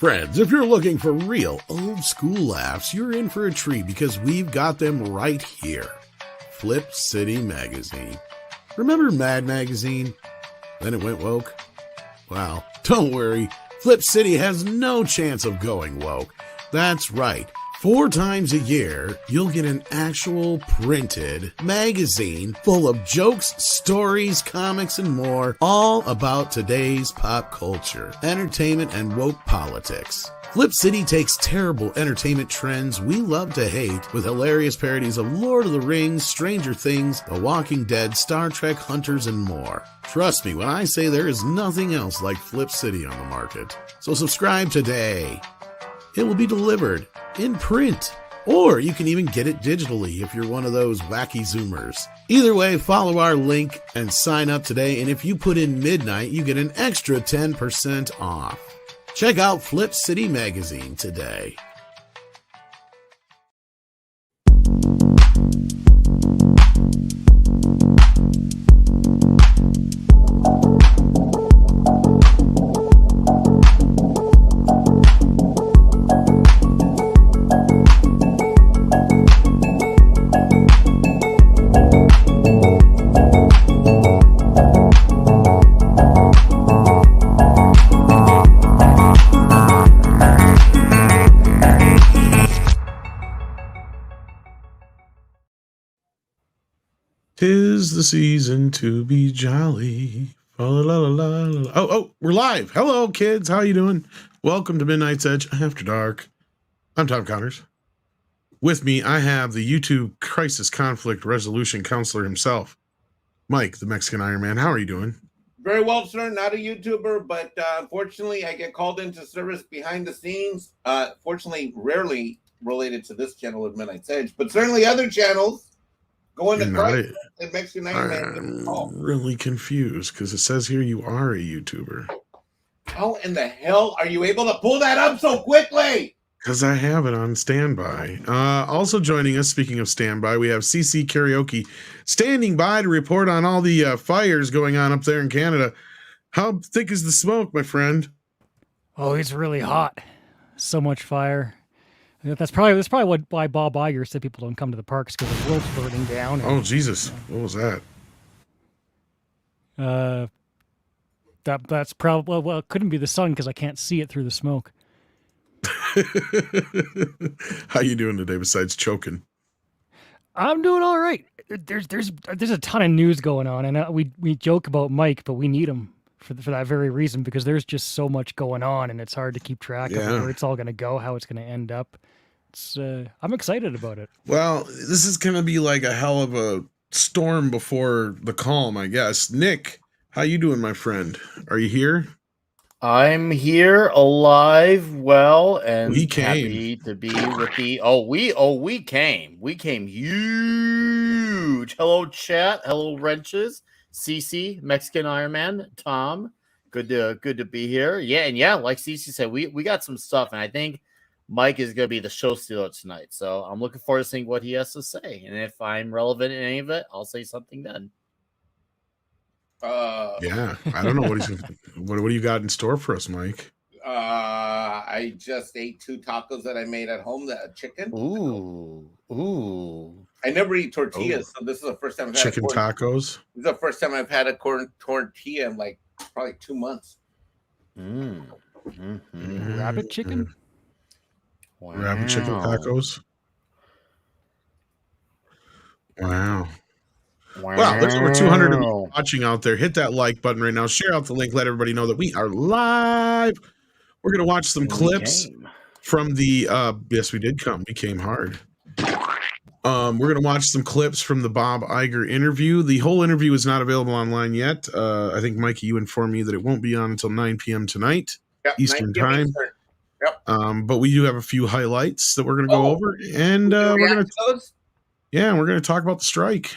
Friends, if you're looking for real old school laughs, you're in for a treat because we've got them right here. Flip City Magazine. Remember Mad Magazine? Then it went woke? Well, don't worry. Flip City has no chance of going woke. That's right. 4 times a year, you'll get an actual printed magazine full of jokes, stories, comics, and more, all about today's pop culture, entertainment, and woke politics. Flip City takes terrible entertainment trends we love to hate with hilarious parodies of Lord of the Rings, Stranger Things, The Walking Dead, Star Trek, Hunters, and more. Trust me when I say there is nothing else like Flip City on the market. So subscribe today. It will be delivered in print, or you can even get it digitally if you're one of those wacky Zoomers. Either way, follow our link and sign up today, and if you put in midnight, you get an extra 10% off. Check out Flip City Magazine today. Tis the season to be jolly. Oh, we're live. Hello, kids. How you doing? Welcome to Midnight's Edge After Dark. I'm Tom Connors. With me, I have the YouTube Crisis Conflict Resolution Counselor himself, Mike, the Mexican Iron Man. How are you doing? Very well, sir. Not a YouTuber, but unfortunately, I get called into service behind the scenes. Fortunately, rarely related to this channel at Midnight's Edge, but certainly other channels. Going to Christ and Mexican Iron Man. I'm really confused because it says here you are a YouTuber. How in the hell are you able to pull that up so quickly? Because I have it on standby. Also joining us, speaking of standby, we have CC Karaoke standing by to report on all the fires going on up there in Canada. How thick is the smoke, my friend? Oh, it's really hot. So much fire. That's probably why Bob Iger said people don't come to the parks because the world's burning down. Oh, Jesus. What was that? That's probably, well, it couldn't be the sun because I can't see it through the smoke. How you doing today besides choking? I'm doing all right. There's a ton of news going on, and we joke about Mike, but we need him for that very reason because there's just so much going on, and it's hard to keep track of where it's all going to go, how it's going to end up. I'm excited about it. Well, this is going to be like a hell of a storm before the calm, I guess. Nick, how you doing, my friend? Are you here? I'm here, alive, well, and we came. Happy to be with the. We came. We came huge. Hello, chat. Hello, wrenches. CC, Mexican Iron Man, Tom. Good to be here. Yeah, and yeah, like CC said, we got some stuff, and I think Mike is going to be the show stealer tonight. So I'm looking forward to seeing what he has to say, and if I'm relevant in any of it, I'll say something then. Yeah, I don't know what what do you got in store for us, Mike? I just ate 2 tacos that I made at home. That chicken. Ooh. I never eat tortillas, so this is the first time I've had chicken tacos. This is the first time I've had a corn tortilla in like probably 2 months. Rabbit chicken. Wow. Rabbit chicken tacos. Wow. Wow, there's over 200 of you watching out there. Hit that like button right now. Share out the link. Let everybody know that we are live. We're going to watch some clips from the yes, we did come. We came hard. We're going to watch some clips from the Bob Iger interview. The whole interview is not available online yet. I think, Mikey, you informed me that it won't be on until 9 p.m. tonight, Eastern time. Yep. But we do have a few highlights that we're going to go over. And we're going to talk about the strike.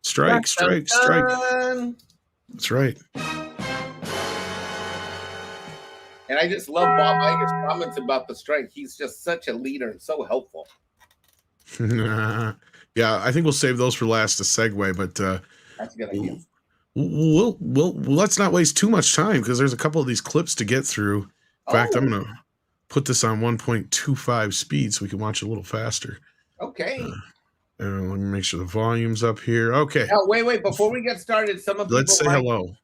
Strike. That's right. And I just love Bob Iger's comments about the strike. He's just such a leader and so helpful. Yeah, I think we'll save those for last to segue, but that's a good idea. We'll let's not waste too much time because there's a couple of these clips to get through. In fact, I'm going to put this on 1.25 speed so we can watch a little faster. Okay. And let me make sure the volume's up here. Okay. Now, wait. Before we get started, some of Let's say hello.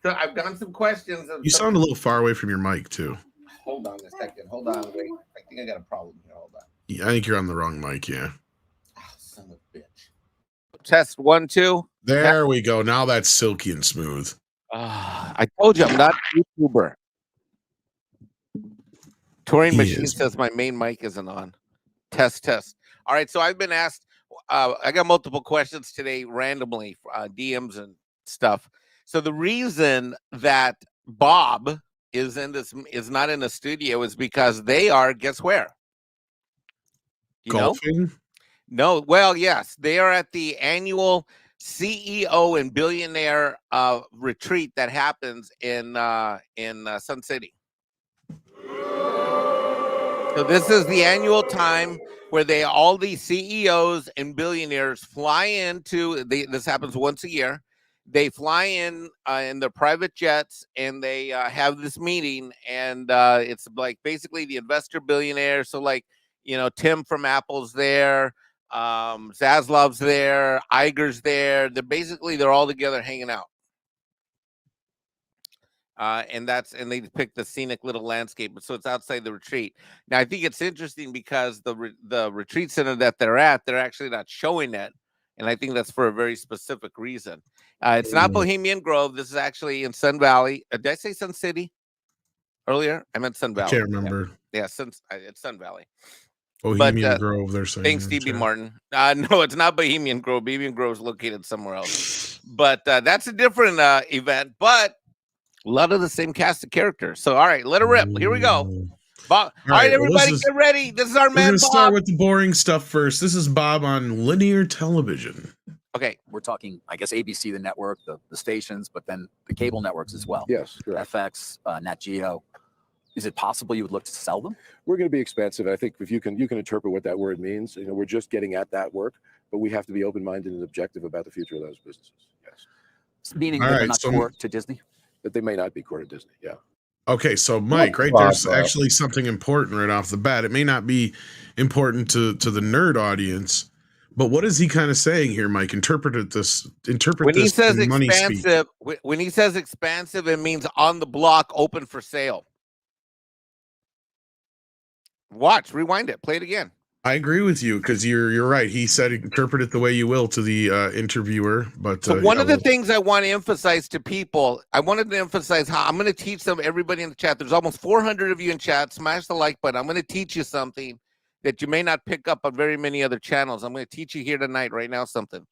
So I've gotten some questions. You sound a little far away from your mic, too. Hold on a second. Hold on. Wait. I think I got a problem here. Hold on. Yeah, I think you're on the wrong mic, yeah. Oh, son of a bitch. Test 1, 2. There we go. Now that's silky and smooth. I told you I'm not a YouTuber. Touring Machine says my main mic isn't on. Test. All right, so I've been asked. I got multiple questions today, randomly, DMs and stuff. So the reason that Bob is not in the studio is because they are. Guess where? Golfing? No. Well, yes, they are at the annual CEO and billionaire retreat that happens in Sun City. So this is the annual time where all the CEOs and billionaires fly into. This happens once a year. They fly in their private jets, and they have this meeting. And it's like basically the investor billionaire. So like Tim from Apple's there, Zaslav's there, Iger's there. They're all together hanging out. And they picked the scenic little landscape, so it's outside the retreat. Now, I think it's interesting because the retreat center that they're at, they're actually not showing it, and I think that's for a very specific reason. It's not Bohemian Grove. This is actually in Sun Valley. Did I say Sun City earlier? I meant Sun Valley. I can't remember. Yeah, it's Sun Valley. Bohemian Grove, they're saying. Thanks, DB Martin. No, it's not Bohemian Grove. Bohemian Grove is located somewhere else. But that's a different event, but a lot of the same cast of characters. So, all right, let it rip. Here we go. Bob. All right, everybody, get ready. This is our man, Bob. We're going to start with the boring stuff first. This is Bob on linear television. Okay, we're talking, I guess, ABC, the network, the stations, but then the cable networks as well. Yes, correct. FX, Nat Geo. Is it possible you would look to sell them? We're going to be expansive. I think if you can interpret what that word means. We're just getting at that work, but we have to be open-minded and objective about the future of those businesses. Yes. Meaning that they're not core to Disney? That they may not be core to Disney, yeah. Okay, so Mike, right there's actually something important right off the bat. It may not be important to the nerd audience, but what is he kind of saying here, Mike? Interpret this when he says money expansive. When he says expansive, it means on the block, open for sale. Watch, rewind it, play it again. I agree with you because you're right. He said interpret it the way you will to the interviewer. But so one of the things I want to emphasize to people, I wanted to emphasize how I'm going to teach them, everybody in the chat. There's almost 400 of you in chat. Smash the like button. I'm going to teach you something that you may not pick up on very many other channels. I'm going to teach you here tonight, right now, something.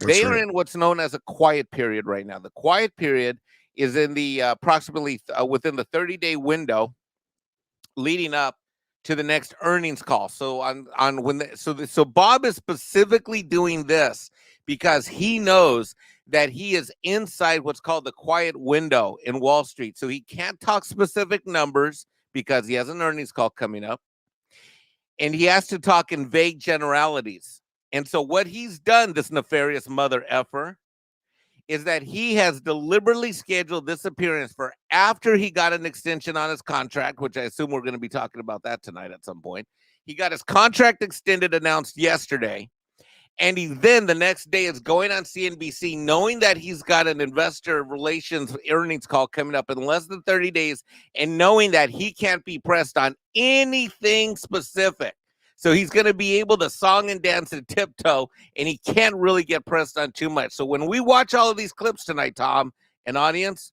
They are in what's known as a quiet period right now. The quiet period is in the approximately within the 30-day window leading up to the next earnings call. So so Bob is specifically doing this because he knows that he is inside what's called the quiet window in Wall Street. So he can't talk specific numbers because he has an earnings call coming up, and he has to talk in vague generalities. And so what he's done, this nefarious mother effer, is that he has deliberately scheduled this appearance for after he got an extension on his contract, which I assume we're going to be talking about that tonight at some point. He got his contract extended, announced yesterday, and he then the next day is going on CNBC knowing that he's got an investor relations earnings call coming up in less than 30 days and knowing that he can't be pressed on anything specific. So he's going to be able to song and dance and tiptoe, and he can't really get pressed on too much. So when we watch all of these clips tonight, Tom, and audience,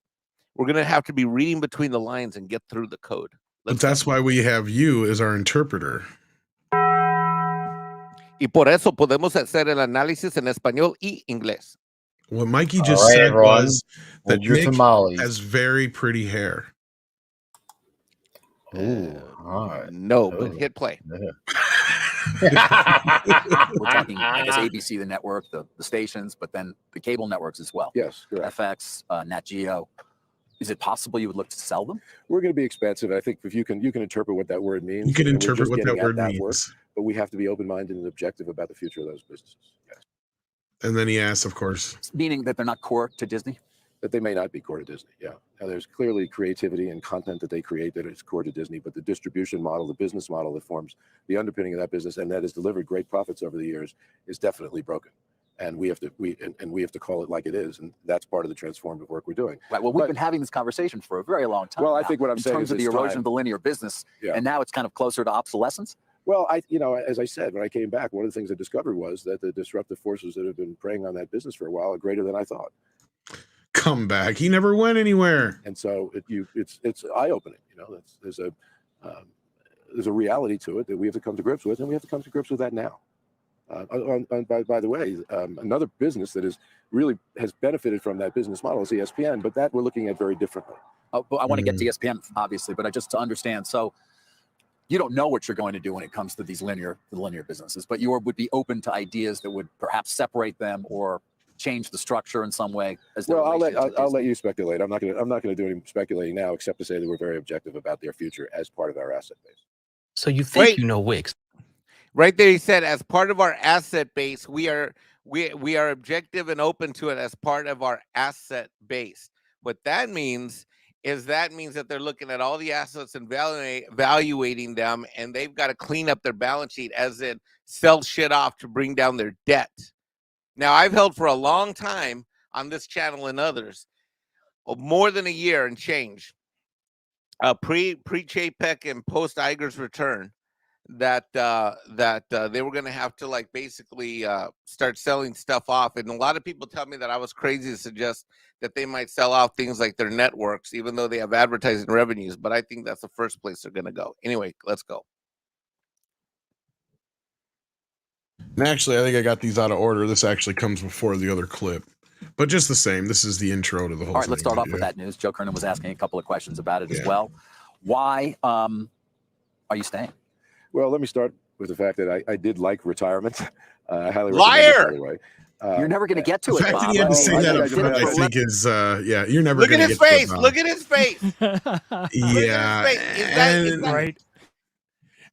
we're going to have to be reading between the lines and get through the code. But that's why we have you as our interpreter. Y por eso podemos hacer el análisis en español y inglés. What Mikey just said was that Nick tamales. has very pretty hair. No, but hit play. We're talking, I guess, ABC, the network, the stations, but then the cable networks as well. Yes, correct. FX, Nat Geo. Is it possible you would look to sell them? We're going to be expansive. I think if you can interpret what that word means. You can interpret what that word means. Work, but we have to be open-minded and objective about the future of those businesses. Yes. And then he asks, of course. Meaning that they're not core to Disney? that they may not be core to Disney. Yeah. Now, there's clearly creativity and content that they create that is core to Disney, but the distribution model, the business model that forms the underpinning of that business and that has delivered great profits over the years is definitely broken. And we have to call it like it is, and that's part of the transformative work we're doing. Right. Well, we've been having this conversation for a very long time. Well, I now, think what I'm in saying terms is of the it's erosion time. of the linear business, Yeah. and now it's kind of closer to obsolescence. Well, as I said, when I came back, one of the things I discovered was that the disruptive forces that have been preying on that business for a while are greater than I thought. Come back. He never went anywhere. And so it's eye-opening. There's a reality to it that we have to come to grips with, and we have to come to grips with that now. By the way, another business that has benefited from that business model is ESPN, but that we're looking at very differently. But I want to get to ESPN, obviously, but just to understand. So you don't know what you're going to do when it comes to these linear businesses, but you would be open to ideas that would perhaps separate them or change the structure in some way. Well, I'll let you speculate. I'm not going to do any speculating now, except to say that we're very objective about their future as part of our asset base. So you think you know Wix? Right there, he said, as part of our asset base, we are objective and open to it as part of our asset base. What that means is that they're looking at all the assets and evaluating them, and they've got to clean up their balance sheet, as in sell shit off to bring down their debt. Now, I've held for a long time on this channel and others, more than a year and change, pre-Chapek and post Iger's return, that they were going to have to basically start selling stuff off. And a lot of people tell me that I was crazy to suggest that they might sell off things like their networks, even though they have advertising revenues. But I think that's the first place they're going to go. Anyway, let's go. And actually, I think I got these out of order. This actually comes before the other clip. But just the same, this is the intro to the whole All right, thing. let's start off with that news. Joe Kernan was asking a couple of questions about it as well. Why are you staying? Well, let me start with the fact that I did like retirement. I highly Liar! recommend it, by the way. You're never going to get to The it, fact Bob. that he had to say that up front, I think is, you're never Look going at to his get face. to it, Look at his face. Yeah. Is that Right.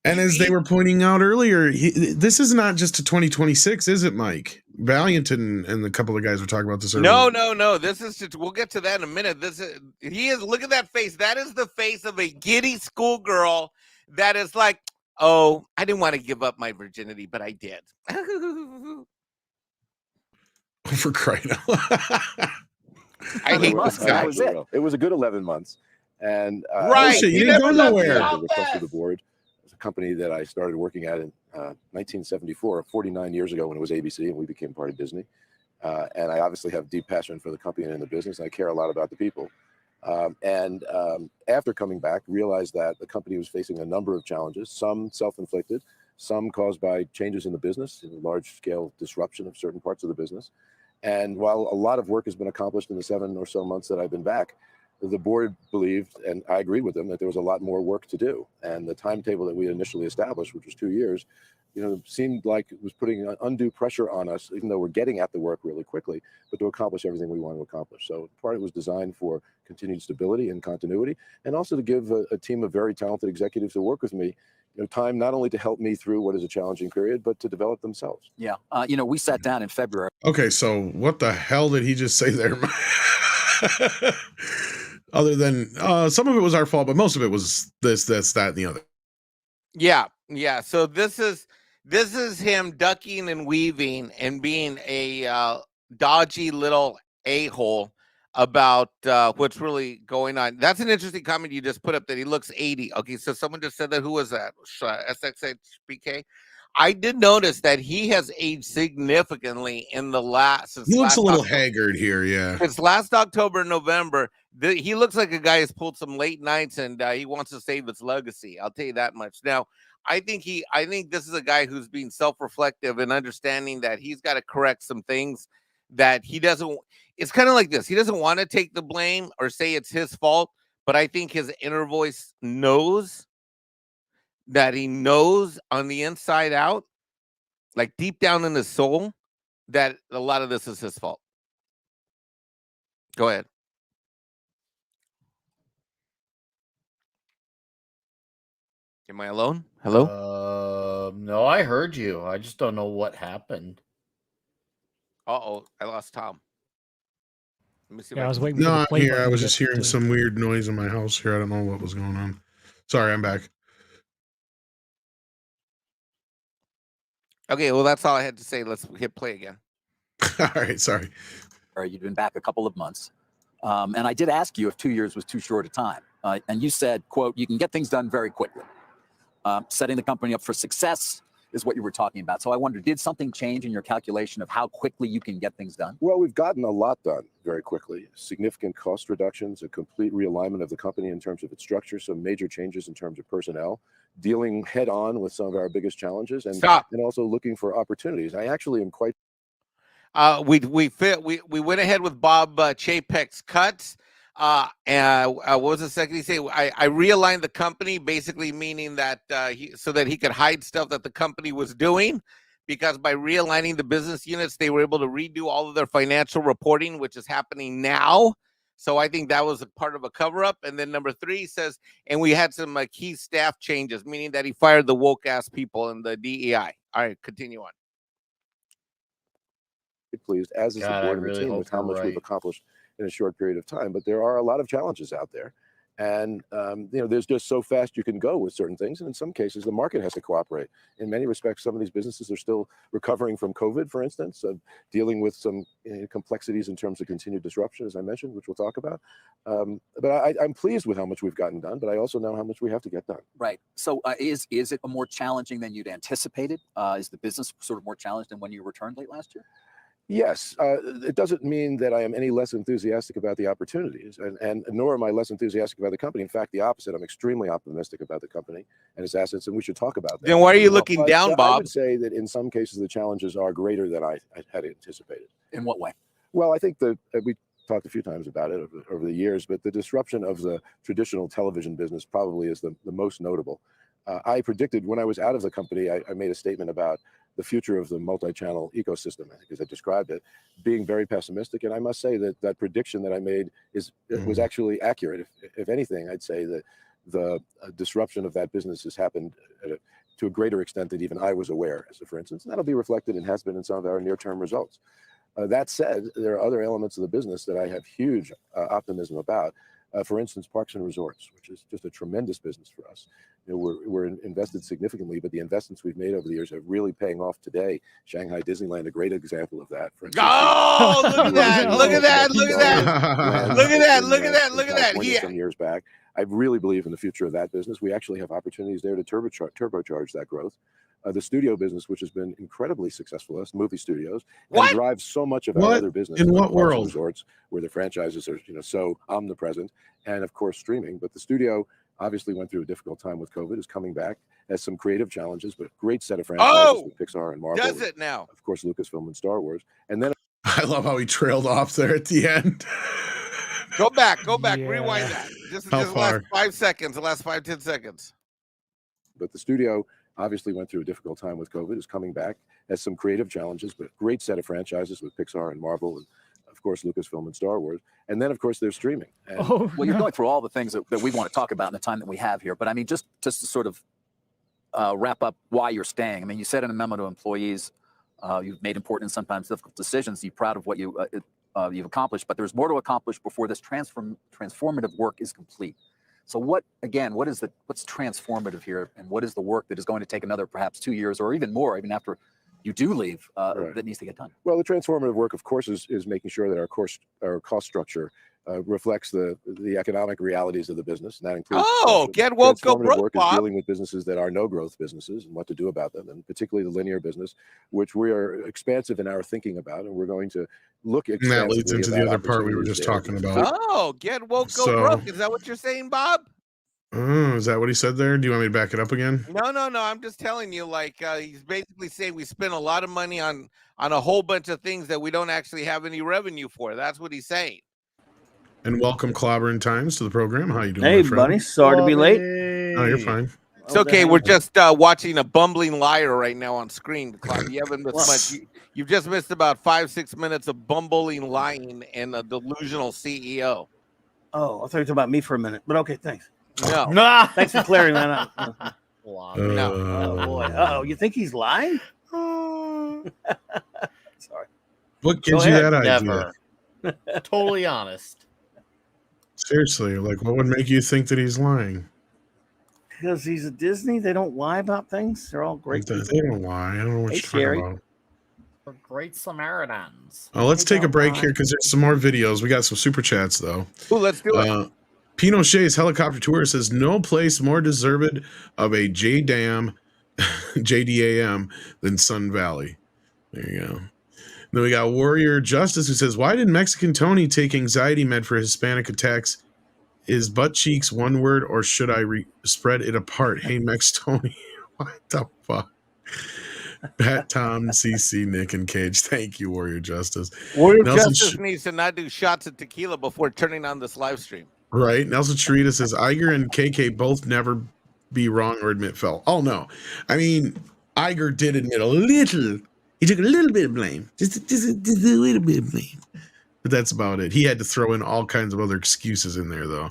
And as they were pointing out earlier, this is not just to 2026, is it, Mike? Valiant and a couple of guys were talking about this earlier. No. This is just, we'll get to that in a minute. Look at that face. That is the face of a giddy schoolgirl that is like, oh, I didn't want to give up my virginity, but I did. For crying out loud. I hate this guy. It was a good 11 months. And right. You didn't go nowhere. The request of the board. It's a company that I started working at in 1974, 49 years ago when it was ABC, and we became part of Disney. And I obviously have deep passion for the company and the business. And I care a lot about the people. After coming back, realized that the company was facing a number of challenges, some self-inflicted, some caused by changes in the business, in large-scale disruption of certain parts of the business. And while a lot of work has been accomplished in the 7 or so months that I've been back, the board believed, and I agreed with them, that there was a lot more work to do. And the timetable that we initially established, which was 2 years, seemed like it was putting undue pressure on us, even though we're getting at the work really quickly, but to accomplish everything we want to accomplish. So part of it was designed for continued stability and continuity, and also to give a team of very talented executives who work with me time not only to help me through what is a challenging period, but to develop themselves. Yeah. We sat down in February. Okay, so what the hell did he just say there? Other than some of it was our fault, but most of it was this, that, and the other. Yeah. So this is him ducking and weaving and being a dodgy little a-hole about what's really going on. That's an interesting comment you just put up, that he looks 80. Okay, so someone just said that. Who was that? SXHBK? I did notice that he has aged significantly in the last. He looks a little haggard here, yeah. It's last October and November. He looks like a guy who's pulled some late nights, and he wants to save his legacy. I'll tell you that much. Now, I think this is a guy who's being self-reflective and understanding that he's got to correct some things that he doesn't. It's kind of like this. He doesn't want to take the blame or say it's his fault, but I think his inner voice knows that he knows on the inside out, like deep down in his soul, that a lot of this is his fault. Go ahead. Am I alone? Hello? No, I heard you. I just don't know what happened. Uh-oh, I lost Tom. Let me see if Yeah, I was can- waiting for No, the I'm play here. I button was to just get hearing to- some weird noise in my house here. I don't know what was going on. Sorry, I'm back. Okay, well, that's all I had to say. Let's hit play again. All right, sorry. You'd been back a couple of months. And I did ask you if 2 years was too short a time. And you said, quote, you can get things done very quickly. Setting the company up for success is what you were talking about. So I wonder, did something change in your calculation of how quickly you can get things done? Well, we've gotten a lot done very quickly. Significant cost reductions, a complete realignment of the company in terms of its structure, some major changes in terms of personnel, dealing head on with some of our biggest challenges, and also looking for opportunities. I actually am quite. We went ahead with Bob Chapek's cuts. And what was the second he say? I realigned the company, basically meaning that so that he could hide stuff that the company was doing, because by realigning the business units, they were able to redo all of their financial reporting, which is happening now. So I think that was a part of a cover up. And then number 3 says, and we had some key staff changes, meaning that he fired the woke ass people in the DEI. All right, continue on. Pleased, as is the board and the team, with how much we've accomplished in a short period of time. But there are a lot of challenges out there, and there's just so fast you can go with certain things, and in some cases the market has to cooperate. In many respects, some of these businesses are still recovering from COVID, for instance, dealing with some complexities in terms of continued disruption, as I mentioned, which we'll talk about. But I'm pleased with how much we've gotten done, but I also know how much we have to get done. Right. So is it more challenging than you'd anticipated? Is the business sort of more challenged than when you returned late last year? Yes, it doesn't mean that I am any less enthusiastic about the opportunities, and nor am I less enthusiastic about the company. In fact, the opposite. I'm extremely optimistic about the company and its assets, and we should talk about that. Then why are you looking down, Bob? I would say that in some cases the challenges are greater than I had anticipated. In what way? Well, I think that we talked a few times about it over the years, but the disruption of the traditional television business probably is the most notable. I predicted when I was out of the company, I made a statement about the future of the multi-channel ecosystem, I think, as I described it, being very pessimistic. And I must say that that prediction that I made was actually accurate. If anything, I'd say that the disruption of that business has happened to a greater extent than even I was aware, as for instance. And that'll be reflected and has been in some of our near-term results. That said, there are other elements of the business that I have huge optimism about. For instance, parks and resorts, which is just a tremendous business for us. We're invested significantly, but the investments we've made over the years are really paying off today. Shanghai Disneyland, a great example of that. For instance, oh, look at that! Look at that! Look at that! Look at that! Look at that! Look at that! Some years back, I really believe in the future of that business. We actually have opportunities there to turbocharge that growth. The studio business, which has been incredibly successful, us movie studios, and drives so much of our other business. In what world? Resorts, where the franchises are, so omnipresent, and of course streaming. But the studio obviously went through a difficult time with COVID. Is coming back, has some creative challenges, but great set of franchises with Pixar and Marvel. Does it now? Of course, Lucasfilm and Star Wars, and then I love how he trailed off there at the end. Go back, rewind that. Just the last 5 seconds, the last 5-10 seconds. But the studio obviously went through a difficult time with COVID, is coming back, has some creative challenges, but great set of franchises with Pixar and Marvel, and of course, Lucasfilm and Star Wars. And then, of course, there's streaming. And well, you're going through all the things that we want to talk about in the time that we have here. But I mean, just to sort of wrap up why you're staying. I mean, you said in a memo to employees, you've made important and sometimes difficult decisions. You're proud of what you've accomplished, but there's more to accomplish before this transformative work is complete. So what's transformative here, and what is the work that is going to take another perhaps 2 years or even more, even after you do leave, that needs to get done? Well, the transformative work, of course, is making sure that our cost structure reflects the economic realities of the business. And that includes get woke, go broke, work Bob. is dealing with businesses that are no growth businesses and what to do about them, and particularly the linear business, which we are expansive in our thinking about, and we're going to look at. And that leads into the other part we were just talking about. Get woke, go broke. Is that what you're saying, Bob? Is that what he said there? Do you want me to back it up again? No. I'm just telling you, he's basically saying we spend a lot of money on a whole bunch of things that we don't actually have any revenue for. That's what he's saying. And welcome, Clobbering Times, to the program. How you doing, Hey, my friend? buddy. Sorry to be late. Oh, you're fine. It's okay. We're just watching a bumbling liar right now on screen, Clob. You haven't missed much. You've just missed about 5-6 minutes of bumbling lying and a delusional CEO. Oh, I thought you were talking about me for a minute, but okay, thanks. No. Thanks for clearing that up. No. Oh, boy. Uh-oh, you think he's lying? Sorry. What gives you that idea? Never. Totally honest. Seriously, like, what would make you think that he's lying? Because he's a Disney, they don't lie about things. They're all great. They people. don't lie. I don't know what Hey, you're talking Sherry. about. We're great Samaritans. Let's They take a don't break lie. here because there's some more videos. We got some super chats though. Ooh, let's do it. Pinochet's helicopter tour says no place more deserved of a JDAM than Sun Valley. There you go. Then we got Warrior Justice who says, why did Mexican Tony take anxiety med for Hispanic attacks? Is butt cheeks one word or should I spread it apart? Hey, Mex Tony. What the fuck? Pat, Tom, CC, Nick, and Cage. Thank you, Warrior Justice. Warrior Nelson Justice Needs to not do shots of tequila before turning on this live stream. Right. Nelson Sharita says Iger and KK both never be wrong or admit fault. Oh, no. I mean, Iger did admit a little. He took a little bit of blame. Just a little bit of blame. But that's about it. He had to throw in all kinds of other excuses in there, though.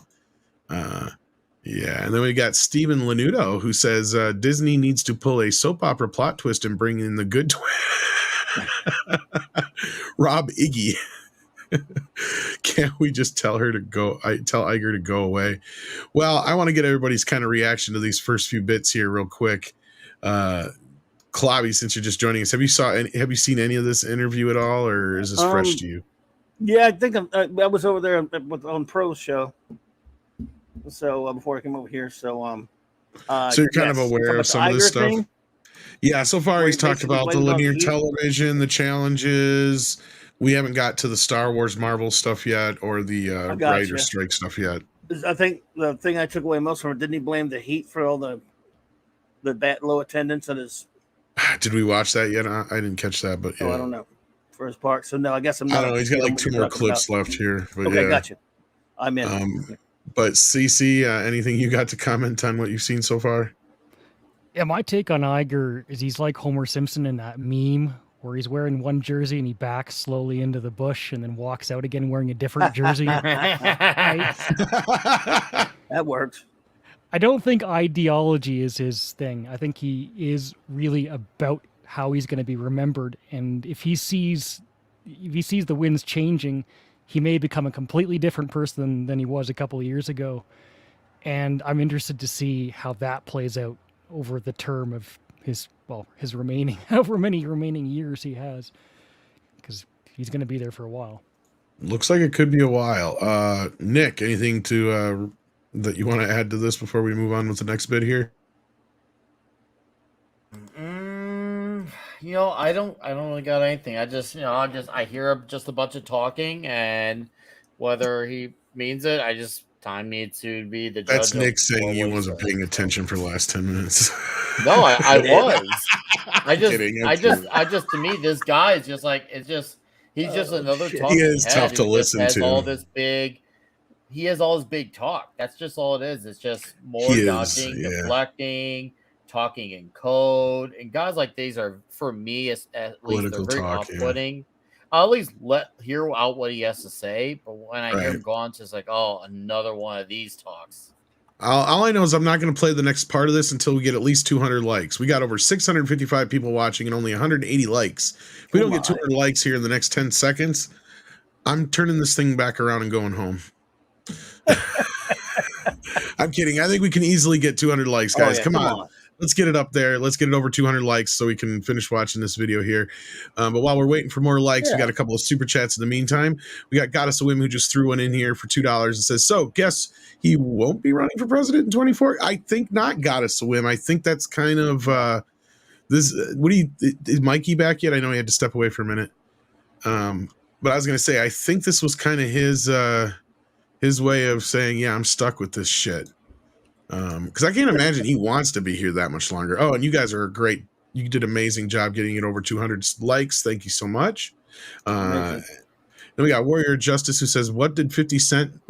Yeah. And then we got Steven Lanudo, who says Disney needs to pull a soap opera plot twist and bring in the good Rob Iggy. Can't we just tell her to go? Tell Iger to go away. Well, I want to get everybody's kind of reaction to these first few bits here real quick. Clobby, since you're just joining us, have you seen any of this interview at all, or is this fresh to you? Yeah, I think I was over there on Pro's show. So before I came over here, so you're kind of aware of some of this stuff. Thing? Yeah, so far he's talked about the linear television, the challenges. We haven't got to the Star Wars Marvel stuff yet, or the writer strike stuff yet. I think the thing I took away most from it, didn't he blame the heat for all the bad low attendance at his? Did we watch that yet? I didn't catch that, but yeah. I don't know. For his part, so no, I guess I'm I not. don't know. He's got like 2 more clips left here. But okay, yeah. gotcha. I'm in. But CC, anything you got to comment on what you've seen so far? Yeah, my take on Iger is he's like Homer Simpson in that meme where he's wearing one jersey and he backs slowly into the bush and then walks out again wearing a different jersey. That works. I don't think ideology is his thing. I think he is really about how he's going to be remembered. And if he sees the winds changing, he may become a completely different person than he was a couple of years ago. And I'm interested to see how that plays out over the term of his remaining, however many remaining years he has, because he's going to be there for a while. Looks like it could be a while. Nick, anything to that you want to add to this before we move on with the next bit here? I don't really got anything. I hear just a bunch of talking, and whether he means it, time needs to be the judge. That's Nick saying he wasn't paying attention for the last 10 minutes. No, I was. To me, this guy is just like, he's just another talking. He is tough to listen to. He has all this big talk. That's just all it is. It's just more dodging, deflecting, talking in code. And guys like these are, for me, at least they're very off-putting. I'll at least hear out what he has to say. But when I hear him go on, it's just like, oh, another one of these talks. All I know is I'm not going to play the next part of this until we get at least 200 likes. We got over 655 people watching and only 180 likes. If we don't get 200 likes here in the next 10 seconds, I'm turning this thing back around and going home. I'm kidding. I think we can easily get 200 likes, guys. Come on. Let's get it up there. Let's get it over 200 likes so we can finish watching this video here. But while we're waiting for more likes, we got a couple of super chats in the meantime. We got Goddess of Women who just threw one in here for $2 and says, so guess he won't be running for president in 24? I think not, Goddess of Women. I think that's kind of this. Is Mikey back yet? I know he had to step away for a minute. But I was going to say, I think this was kind of his way of saying, yeah, I'm stuck with this shit. Because I can't imagine he wants to be here that much longer. Oh, and you guys are great. You did an amazing job getting it over 200 likes. Thank you so much. Then we got Warrior Justice who says, what did 50 Cent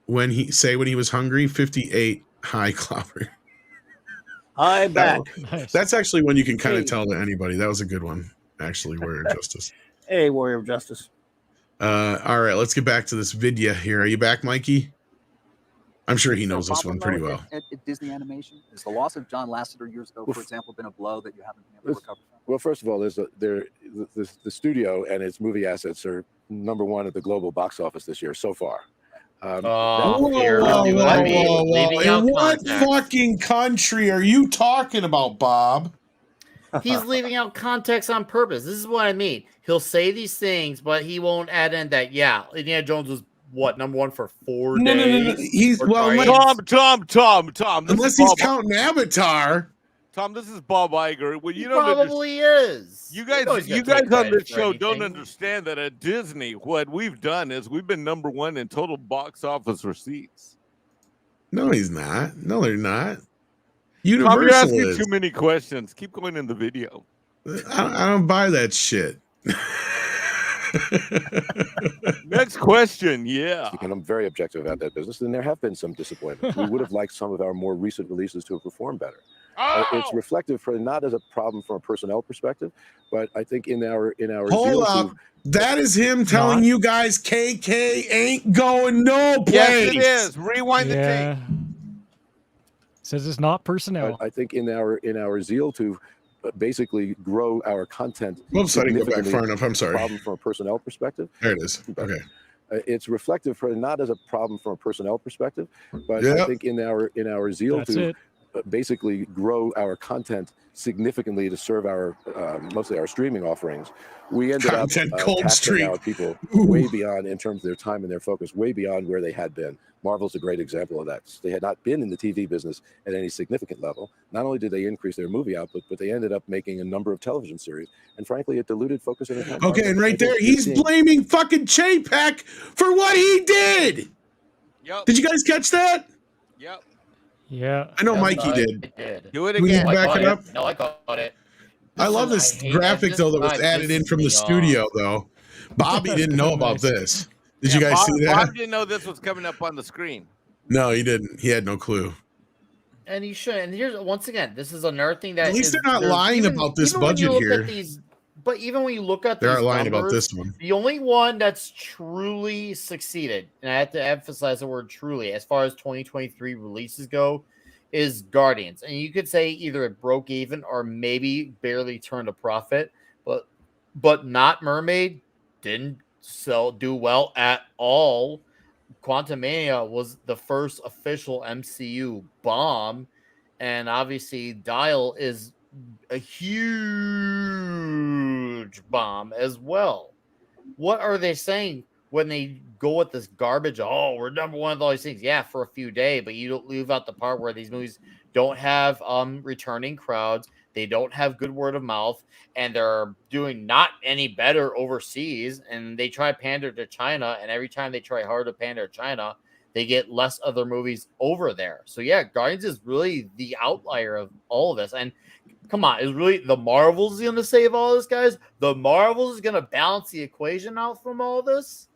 when he was hungry? 58. Hi, Clobber. Hi, back. That's actually one you can kind of tell to anybody. That was a good one, actually, Warrior Justice. Hey, Warrior Justice. All right, let's get back to this video here. Are you back, Mikey? I'm sure he Is there a knows this one problem, pretty though, well. at Disney Animation? Has the loss of John Lasseter years ago, for example, been a blow that you haven't been able to recover from? Well, first of all, the studio and its movie assets are #1 at the global box office this year so far. Fear. See what I mean? Leaving In out what context. fucking country are you talking about, Bob? He's leaving out context on purpose. This is what I mean. He'll say these things, but he won't add in that, Indiana Jones was what, #1 for 4 No. days? He's Or well, twice? Tom. unless he's counting Avatar. Tom, this is Bob Iger. Well, He you don't probably is. You He knows guys, he's gonna you guys take on credit this for show don't anything. understand that at Disney, what we've done is we've been #1 in total box office receipts. No, he's not. No, they're not. Tom, you're Universal asking is. too many questions. Keep going in the video. I don't buy that shit. Next question. Yeah. And I'm very objective about that business, and there have been some disappointments. We would have liked some of our more recent releases to have performed better. It's reflective for not as a problem from a personnel perspective, but I think in our Hold zeal up. to, That is him telling you guys KK ain't going no place. Yes, it is. Rewind the tape. Says it's not personnel. I think in our zeal to basically grow our content. Whoops, I didn't go back significantly, far enough. I'm sorry. Problem from a personnel perspective. There it is. Okay. It's reflective for not as a problem from a personnel perspective, but Yep. I think in our zeal That's to it. basically grow our content significantly to serve our mostly our streaming offerings, we ended Content up cold casting stream. out people Ooh. way beyond, in terms of their time and their focus, way beyond where they had been. Marvel's a great example of that. They had not been in the TV business at any significant level. Not only did they increase their movie output, but they ended up making a number of television series. And frankly, it diluted focus and attention. Okay, and right there, he's blaming fucking Chapek for what he did. Yep. Did you guys catch that? Yep. Yeah. I know Yeah, Mikey I did. Do it Do we need again. to back it up? No, I caught it. I love this I hate graphic that. though that was This added in from the pisses me studio though. Bobby didn't know about this. Did you guys Bob, see that? Bob didn't know this was coming up on the screen. No, he didn't. He had no clue. And he should. And here's once again, this is another thing that At least is- they're not there's lying about this even when you budget look at here. these, but even when you look at They these aren't lying about numbers, this one. the only one that's truly succeeded, and I have to emphasize the word truly, as far as 2023 releases go, is Guardians. And you could say either it broke even or maybe barely turned a profit, but not Mermaid didn't do well at all. Quantumania was the first official MCU bomb, and obviously Dial is a huge bomb as well. What are they saying when they go with this garbage? Oh, we're #1 of all these things. Yeah, for a few days, but you don't leave out the part where these movies don't have returning crowds. They don't have good word of mouth, and they're doing not any better overseas. And they try to pander to China, and every time they try hard to pander to China, they get less other movies over there. So yeah, Guardians is really the outlier of all of this. And come on, is really the Marvels going to save all this, guys? The Marvels is going to balance the equation out from all this?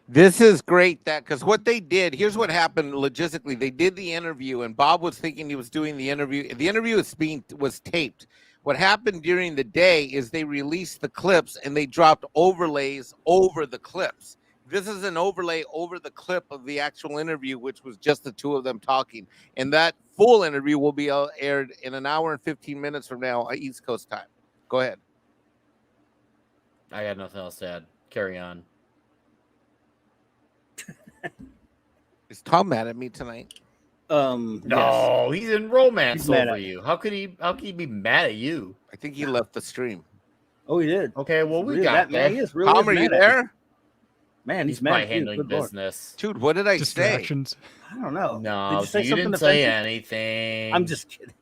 This is great that because what they did, here's what happened logistically. They did the interview, and Bob was thinking he was doing the interview. The interview was taped. What happened during the day is they released the clips and they dropped overlays over the clips. This is an overlay over the clip of the actual interview, which was just the two of them talking. And that full interview will be aired in an hour and 15 minutes from now at East Coast time. Go ahead. I got nothing else to add. Carry on. Is Tom mad at me tonight? No, he's in romance He's mad over at you. How could he be mad at you? I think he left the stream. Oh, he did. Okay, well, we Really, got man, he that. is really Tom, are mad you at me. there? Man, He's he's mad probably at you. handling Good Lord. business. Dude, what did I say? Distractions. I don't know. No, Did you say you something didn't say offensive? anything. I'm just kidding.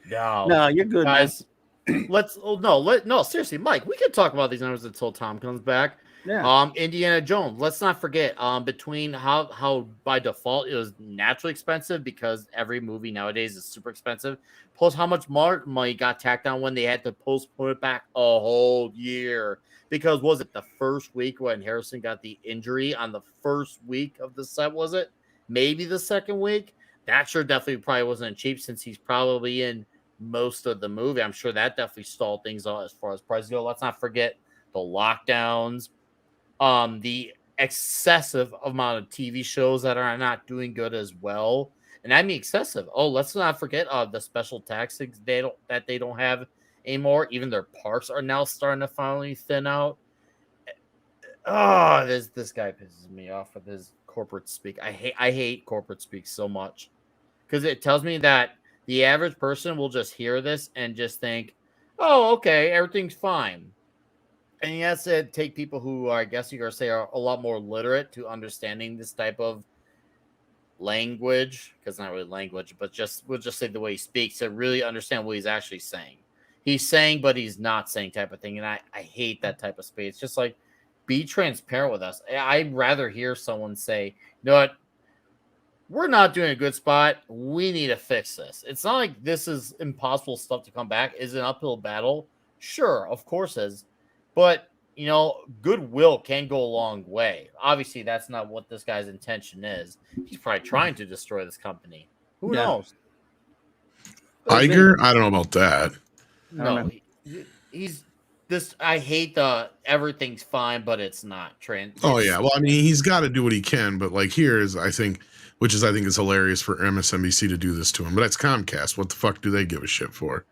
no. No, you're good, Guys, seriously, Mike, we can talk about these numbers until Tom comes back. Yeah. Indiana Jones. Let's not forget. Between how by default it was naturally expensive because every movie nowadays is super expensive. Plus, how much more money got tacked on when they had to postpone it back a whole year because was it the first week when Harrison got the injury on the first week of the set? Was it maybe the second week? That sure definitely probably wasn't cheap since he's probably in most of the movie. I'm sure that definitely stalled things out as far as prices go. Let's not forget the lockdowns. The excessive amount of TV shows that are not doing good as well. And I mean excessive. Oh, let's not forget the special taxes that they don't have anymore. Even their parks are now starting to finally thin out. Oh, this guy pisses me off with his corporate speak. I hate corporate speak so much because it tells me that the average person will just hear this and just think, "Oh, okay, everything's fine." And yes, it take people who I guess you could say are a lot more literate to understanding this type of language, because not really language, but we'll just say the way he speaks to really understand what he's actually saying. He's saying, but he's not saying type of thing, and I hate that type of space. Just like be transparent with us. I'd rather hear someone say, "You know what? We're not doing a good spot. We need to fix this." It's not like this is impossible stuff to come back. Is it an uphill battle? Sure, of course it is. But, you know, goodwill can go a long way. Obviously, that's not what this guy's intention is. He's probably trying to destroy this company. Who knows? Iger? I don't know about that. No, he's this. I hate the everything's fine, but it's not. Oh, yeah. Well, I mean, he's got to do what he can. But, like, here is, I think is hilarious for MSNBC to do this to him. But that's Comcast. What the fuck do they give a shit for?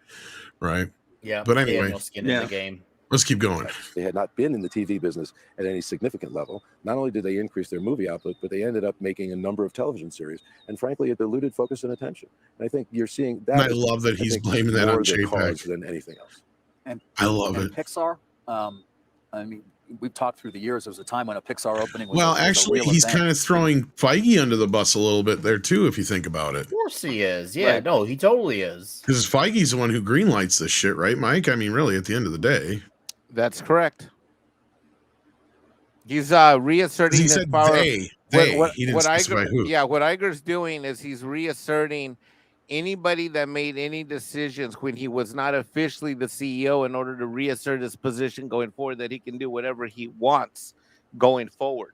Right? Yeah. But anyway. No skin in the game. Let's keep going. They had not been in the TV business at any significant level. Not only did they increase their movie output, but they ended up making a number of television series. And frankly, it diluted focus and attention. And I think you're seeing that. And I love that he's blaming that on JPEG than anything else. And I love it. Pixar, I mean, we've talked through the years. There was a time when a Pixar opening was well, was actually, a real he's event. kind of throwing Feige under the bus a little bit there, too, if you think about it. Of course he is. Yeah, no, he totally is. Because Feige's the one who greenlights this shit, right, Mike? I mean, really, at the end of the day. That's correct. He's reasserting He his said power. they. He didn't specify who. Yeah, what Iger's doing is he's reasserting anybody that made any decisions when he was not officially the CEO in order to reassert his position going forward, that he can do whatever he wants going forward.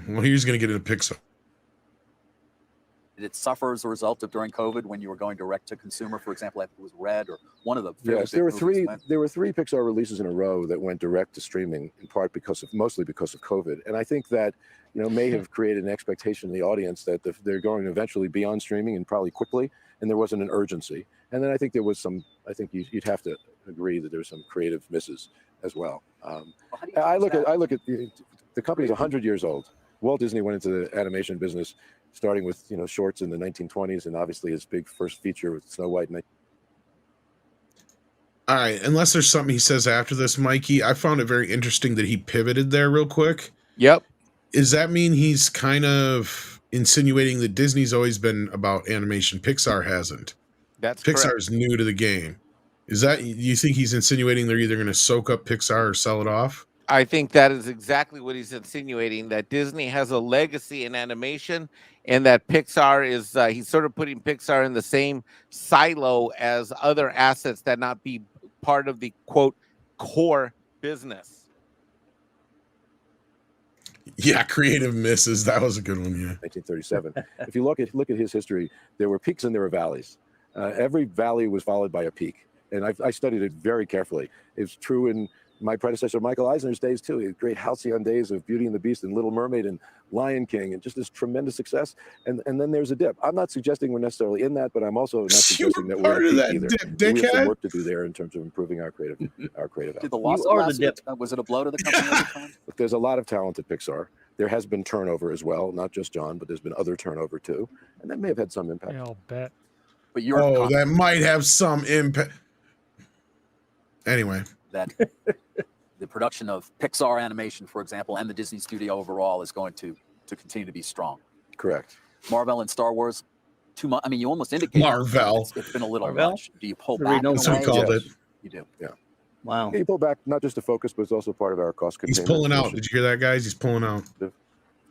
Well, he's going to get into Pixar. Did it suffer as a result of during COVID when you were going direct to consumer? For example, I think it was Red or one of the. Yes, there were three Pixar releases in a row that went direct to streaming, in part mostly because of COVID. And I think that may have created an expectation in the audience that they're going to eventually be on streaming and probably quickly, and there wasn't an urgency. And then I think there was some. I think you'd have to agree that there were some creative misses as well. I look at the company's 100 years old. Walt Disney went into the animation business, starting with shorts in the 1920s, and obviously his big first feature with Snow White. All right, unless there's something he says after this, Mikey, I found it very interesting that he pivoted there real quick. Yep. Does that mean he's kind of insinuating that Disney's always been about animation? Pixar hasn't. That's Pixar's new to the game. Is that, you think he's insinuating they're either going to soak up Pixar or sell it off? I think that is exactly what he's insinuating, that Disney has a legacy in animation and that Pixar is, he's sort of putting Pixar in the same silo as other assets that not be part of the, quote, core business. Yeah, creative misses. That was a good one, yeah. 1937. If you look at his history, there were peaks and there were valleys. Every valley was followed by a peak. And I studied it very carefully. It's true in my predecessor, Michael Eisner's days, too. He had great halcyon days of Beauty and the Beast and Little Mermaid and Lion King and just this tremendous success. And then there's a dip. I'm not suggesting we're necessarily in that, but I'm also not suggesting that we're at peak either. We have some work to do there in terms of improving our creative Did the loss of the dip, was it a blow to the company at the time? Look, there's a lot of talent at Pixar. There has been turnover as well, not just John, but there's been other turnover too. And that may have had some impact. Yeah, I'll bet. But you're that might have some impact. Anyway. That the production of Pixar animation, for example, and the Disney studio overall is going to continue to be strong. Correct. Marvel and Star Wars, too much. I mean, you almost indicated Marvel. It's been a little Marvel? much. Do you pull back? That's what we called it. You do. Yeah. Wow. Yeah, you pull back not just to focus, but it's also part of our cost containment. He's pulling out. Did you hear that, guys? He's pulling out.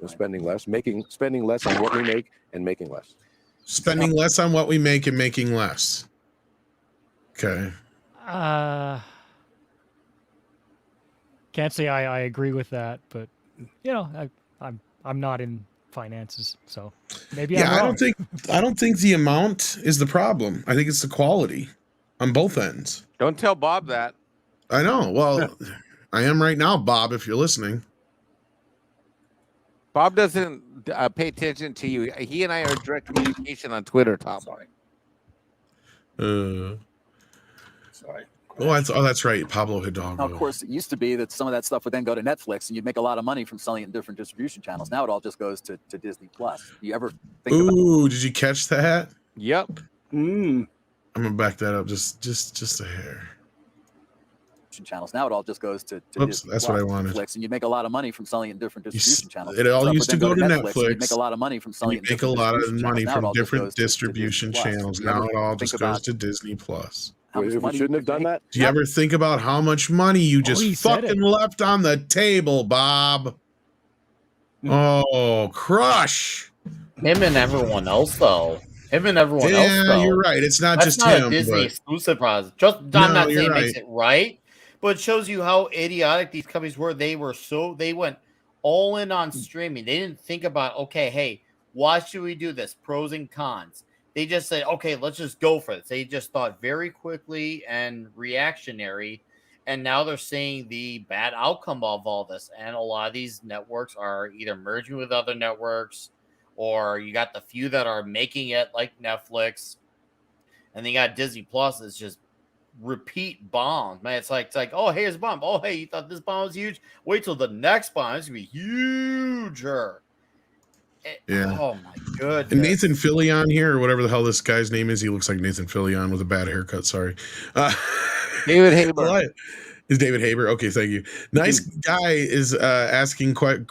Spending less, spending less on what we make and making less. Spending less on what we make and making less. Okay. Can't say I agree with that, but I'm not in finances, so maybe I'm wrong. I don't think the amount is the problem. I think it's the quality on both ends. Don't tell Bob that. I know. Well, I am right now, Bob, if you're listening. Bob doesn't pay attention to you. He and I are in direct communication on Twitter, Tom. Sorry. Sorry. That's right. Pablo Hidalgo. Now, of course, it used to be that some of that stuff would then go to Netflix, and you'd make a lot of money from selling it in different distribution channels. Now it all just goes to Disney Plus. Do you ever think Ooh, did you catch that? Yep. I'm gonna back that up just a hair. Channels. Now it all just goes to Oops, Disney that's Plus, what I wanted. Netflix, and you'd make a lot of money from selling it in different distribution channels. It all Stuff used would to then go to and Netflix. You'd make a lot of money from selling it. You make a lot of money from different distribution channels. Now it all just goes to Disney Plus. If we shouldn't have done that? Do you ever think about how much money you just he said fucking it. left on the table, Bob? Oh, crush. Him and everyone else, though. Him and everyone else, Yeah, though. you're right. It's not That's just not him. a Disney but exclusive product. I'm not you're saying it makes right. it right, but it shows you how idiotic these companies were. They went all in on streaming. They didn't think about, okay, hey, why should we do this? Pros and cons. They just said, okay, let's just go for this. They just thought very quickly and reactionary. And now they're seeing the bad outcome of all this. And a lot of these networks are either merging with other networks, or you got the few that are making it like Netflix. And then you got Disney Plus is just repeat bombs. Man, it's like, oh, hey, here's a bomb. Oh, hey, you thought this bomb was huge? Wait till the next bomb. It's going to be huger. Yeah. Oh, my goodness. And Nathan Fillion here, or whatever the hell this guy's name is, he looks like Nathan Fillion with a bad haircut. Sorry. David Haber. Is David Haber? Okay, thank you. Nice guy is asking good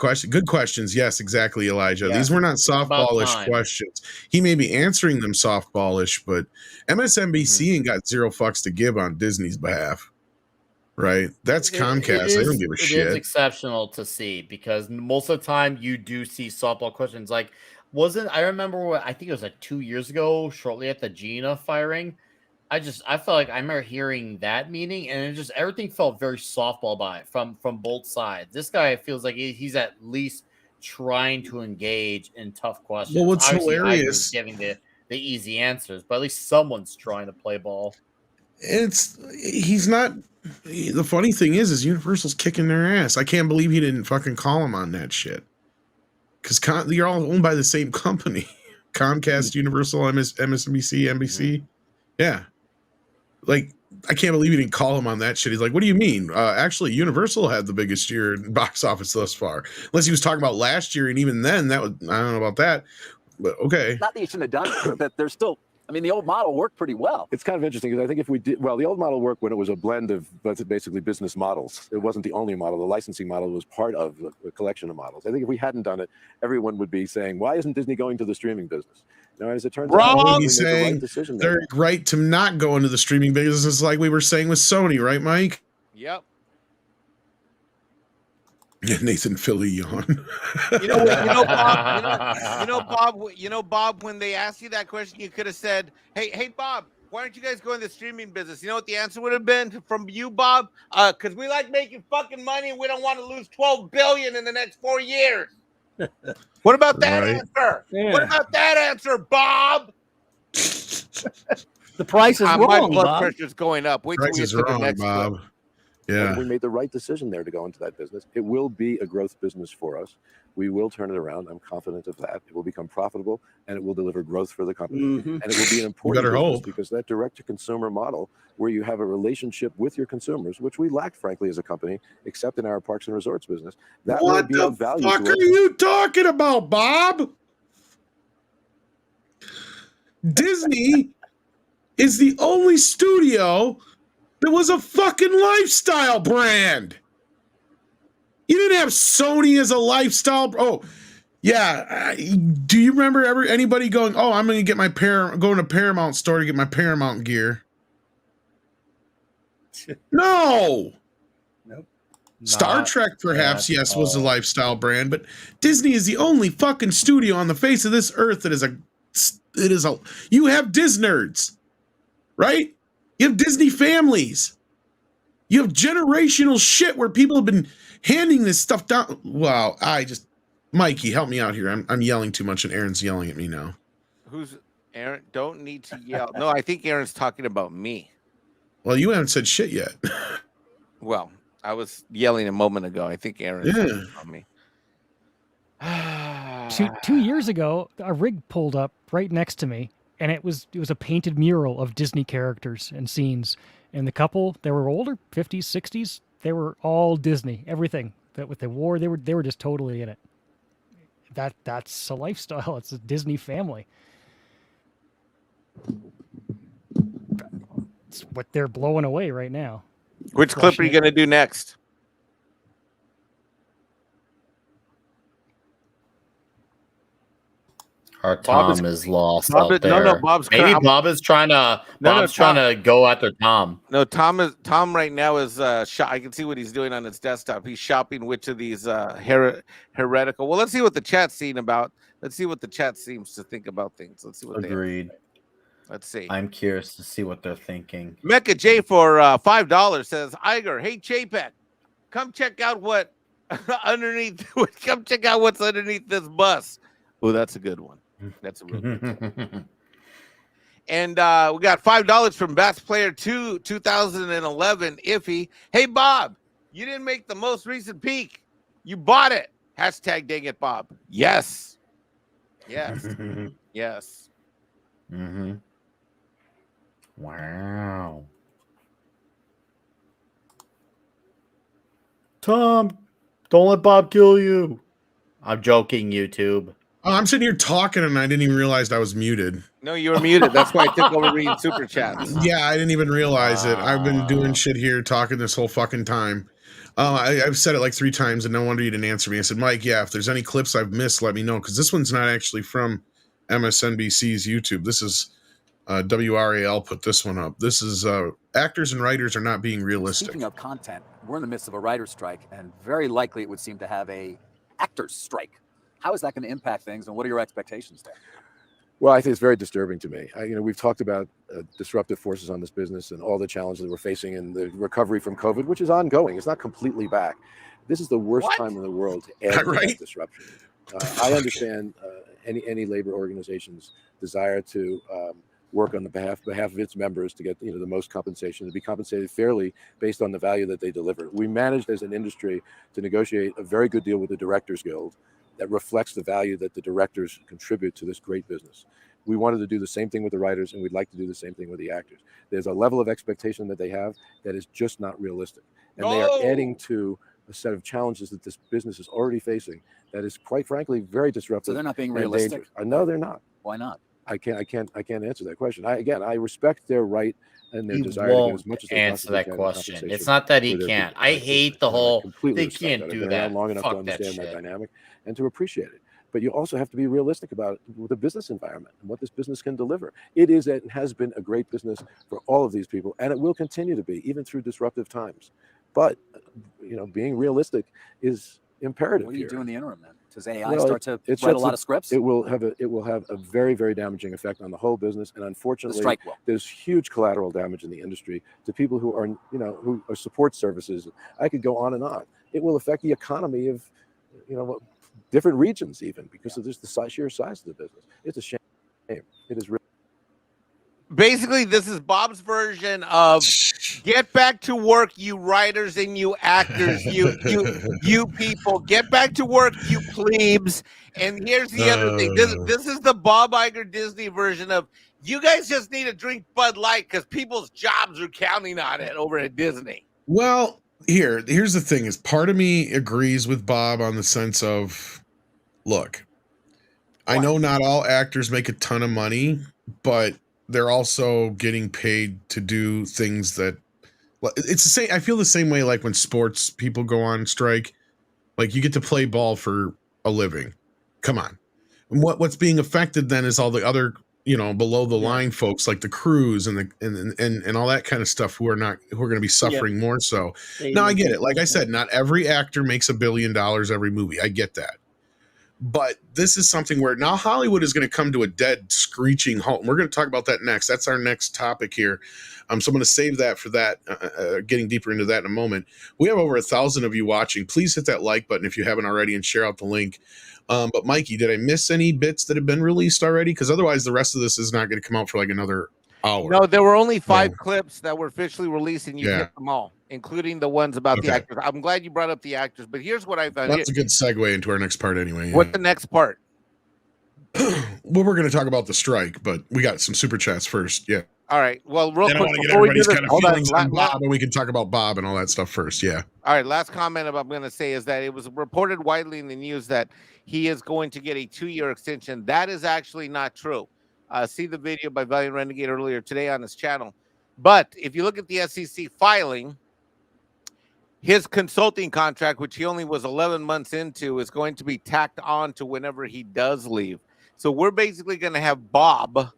questions. Yes, exactly, Elijah. Yeah. These were not softballish questions. He may be answering them softballish, but MSNBC ain't got zero fucks to give on Disney's behalf. Right? That's Comcast. They don't give a shit. It is exceptional to see, because most of the time you do see softball questions. Like, I remember I think it was 2 years ago, shortly at the Gina firing. I felt like I remember hearing that meeting, and everything felt very softball by it from both sides. This guy feels like he's at least trying to engage in tough questions. Well, what's Obviously, hilarious, giving the easy answers, but at least someone's trying to play ball. He's not. The funny thing is Universal's kicking their ass. I can't believe he didn't fucking call him on that shit. Because you're all owned by the same company. Comcast, Universal, MSNBC, NBC. Yeah. Like, I can't believe he didn't call him on that shit. He's like, what do you mean? Actually, Universal had the biggest year in box office thus far. Unless he was talking about last year, and even then, I don't know about that. But okay. Not that you shouldn't have done it, but that there's still, I mean, the old model worked pretty well. It's kind of interesting because I think if we did, the old model worked when it was a blend of basically business models. It wasn't the only model. The licensing model was part of a collection of models. I think if we hadn't done it, everyone would be saying, why isn't Disney going to the streaming business? Now, as it turns out, he's saying they're right to not go into the streaming business, like we were saying with Sony, right, Mike? Yep. Nathan Fillion. Bob, when they asked you that question, you could have said, hey, Bob, why aren't you guys going to the streaming business? You know what the answer would have been from you, Bob? Because we like making fucking money and we don't want to lose $12 billion in the next 4 years. What about that answer? Yeah. What about that answer, Bob? The price is wrong, my blood Bob. pressure's going up. Wait till we get to the next Bob. one. Yeah. We made the right decision there to go into that business. It will be a growth business for us. We will turn it around. I'm confident of that. It will become profitable, and it will deliver growth for the company. And it will be an important business because that direct-to-consumer model, where you have a relationship with your consumers, which we lacked, frankly, as a company, except in our parks and resorts business, that will be of value to us. What the fuck are you talking about, Bob? Disney is the only studio that was a fucking lifestyle brand. You didn't have Sony as a lifestyle. Oh, yeah. Do you remember anybody going, oh, I'm going to get going to Paramount store to get my Paramount gear? No. Nope. Star Trek, perhaps, yes, was a lifestyle brand, but Disney is the only fucking studio on the face of this earth that you have Disnerds, right? You have Disney families. You have generational shit where people have been handing this stuff down. Wow, Mikey, help me out here. I'm yelling too much, and Aaron's yelling at me now. Who's Aaron? Don't need to yell. No, I think Aaron's talking about me. Well, you haven't said shit yet. Well, I was yelling a moment ago. I think Aaron Yeah. on me. 2 years ago, a rig pulled up right next to me, and it was a painted mural of Disney characters and scenes. And the couple, they were older, 50s, 60s. They were all Disney. Everything that what they wore, they were just totally in it. That's a lifestyle. It's a Disney family. It's what they're blowing away right now. Which clip are you going to do next? Our Tom is lost Bob out there. No, Bob's maybe Bob is trying to. Bob's trying to go after Tom. No, Tom right now is I can see what he's doing on his desktop. He's shopping which of these heretical. Well, let's see what the chat's saying about. Let's see what the chat seems to think about things. Let's see what Agreed. Let's see. I'm curious to see what they're thinking. Mecca J for $5 says, Iger, hey Chapek, come check out what underneath. Come check out what's underneath this bus. Oh, that's a good one. That's a real good one. And we got $5 from Bass Player 2 2011 Iffy. Hey Bob, you didn't make the most recent peak. You bought it. Hashtag dang it, Bob. Yes. Yes. Yes. Mm-hmm. Wow. Tom, don't let Bob kill you. I'm joking, YouTube. Oh, I'm sitting here talking and I didn't even realize I was muted. No, you were muted. That's why I took over reading super chats. Yeah, I didn't even realize it. I've been doing shit here, talking this whole fucking time. I've said it like 3 times, and no wonder you didn't answer me. I said, Mike, yeah, if there's any clips I've missed, let me know, because this one's not actually from MSNBC's YouTube. This is WRAL put this one up. This is actors and writers are not being realistic. Speaking of content, we're in the midst of a writer's strike, and very likely it would seem to have a actor's strike. How is that going to impact things, and what are your expectations there? Well, I think it's very disturbing to me. We've talked about disruptive forces on this business and all the challenges that we're facing and the recovery from COVID, which is ongoing. It's not completely back. This is the worst time in the world to add to that disruption. I understand any labor organization's desire to work on the behalf of its members to get the most compensation, to be compensated fairly based on the value that they deliver. We managed as an industry to negotiate a very good deal with the Directors Guild that reflects the value that the directors contribute to this great business. We wanted to do the same thing with the writers, and we'd like to do the same thing with the actors. There's a level of expectation that they have that is just not realistic. And they are adding to a set of challenges that this business is already facing that is, quite frankly, very disruptive. So they're not being realistic? No, they're not. Why not? I can't answer that question. I respect their right and their desire to get as much as they answer possibly that can question. It's not that he can't. I hate the whole they can't do that. Long enough to understand that dynamic and to appreciate it. But you also have to be realistic about the business environment and what this business can deliver. It is and has been a great business for all of these people, and it will continue to be, even through disruptive times. But being realistic is imperative. What do you do in the interim, then? Does AI start to write a lot of scripts? It will have a very, very damaging effect on the whole business, and unfortunately, there's huge collateral damage in the industry to people who are who are support services. I could go on and on. It will affect the economy of different regions, even because of just the sheer size of the business. It's a shame. It is really. Basically, this is Bob's version of get back to work, you writers and you actors, you people. Get back to work, you plebes. And here's the other thing. This is the Bob Iger Disney version of you guys just need to drink Bud Light because people's jobs are counting on it over at Disney. Well, here's the thing is part of me agrees with Bob on the sense of, look, I know not all actors make a ton of money, but they're also getting paid to do things that it's the same. I feel the same way like when sports people go on strike, like you get to play ball for a living. Come on. And what's being affected then is all the other, below the line folks like the crews and all that kind of stuff who are going to be suffering more so. Now I get it. Like I said, not every actor makes $1 billion every movie. I get that. But this is something where now Hollywood is going to come to a dead screeching halt. And we're going to talk about that next. That's our next topic here. So I'm going to save that for that, getting deeper into that in a moment. We have over 1,000 of you watching. Please hit that like button if you haven't already and share out the link. But Mikey, did I miss any bits that have been released already? Because otherwise the rest of this is not going to come out for like another hour. No, there were only 5 clips that were officially released and you hit them all. including the ones about the Okay. actors. I'm glad you brought up the actors, but here's what I found. That's a good segue into our next part anyway. Yeah. What's the next part? Well, we're going to talk about the strike, but we got some super chats first. Yeah. All right. Well, real And I quick, want to get before we do everybody's this, kind of hold on. feelings on Bob, and we can talk about Bob and all that stuff first. Yeah. All right. Last comment I'm going to say is that it was reported widely in the news that he is going to get a 2-year extension. That is actually not true. See the video by Valiant Renegade earlier today on his channel. But if you look at the SEC filing, his consulting contract, which he only was 11 months into, is going to be tacked on to whenever he does leave. So we're basically going to have Bob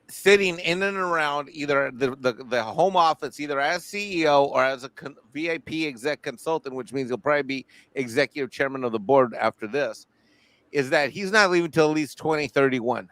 sitting in and around either the home office, either as CEO or as a VIP exec consultant, which means he'll probably be executive chairman of the board after this, is that he's not leaving till at least 2031.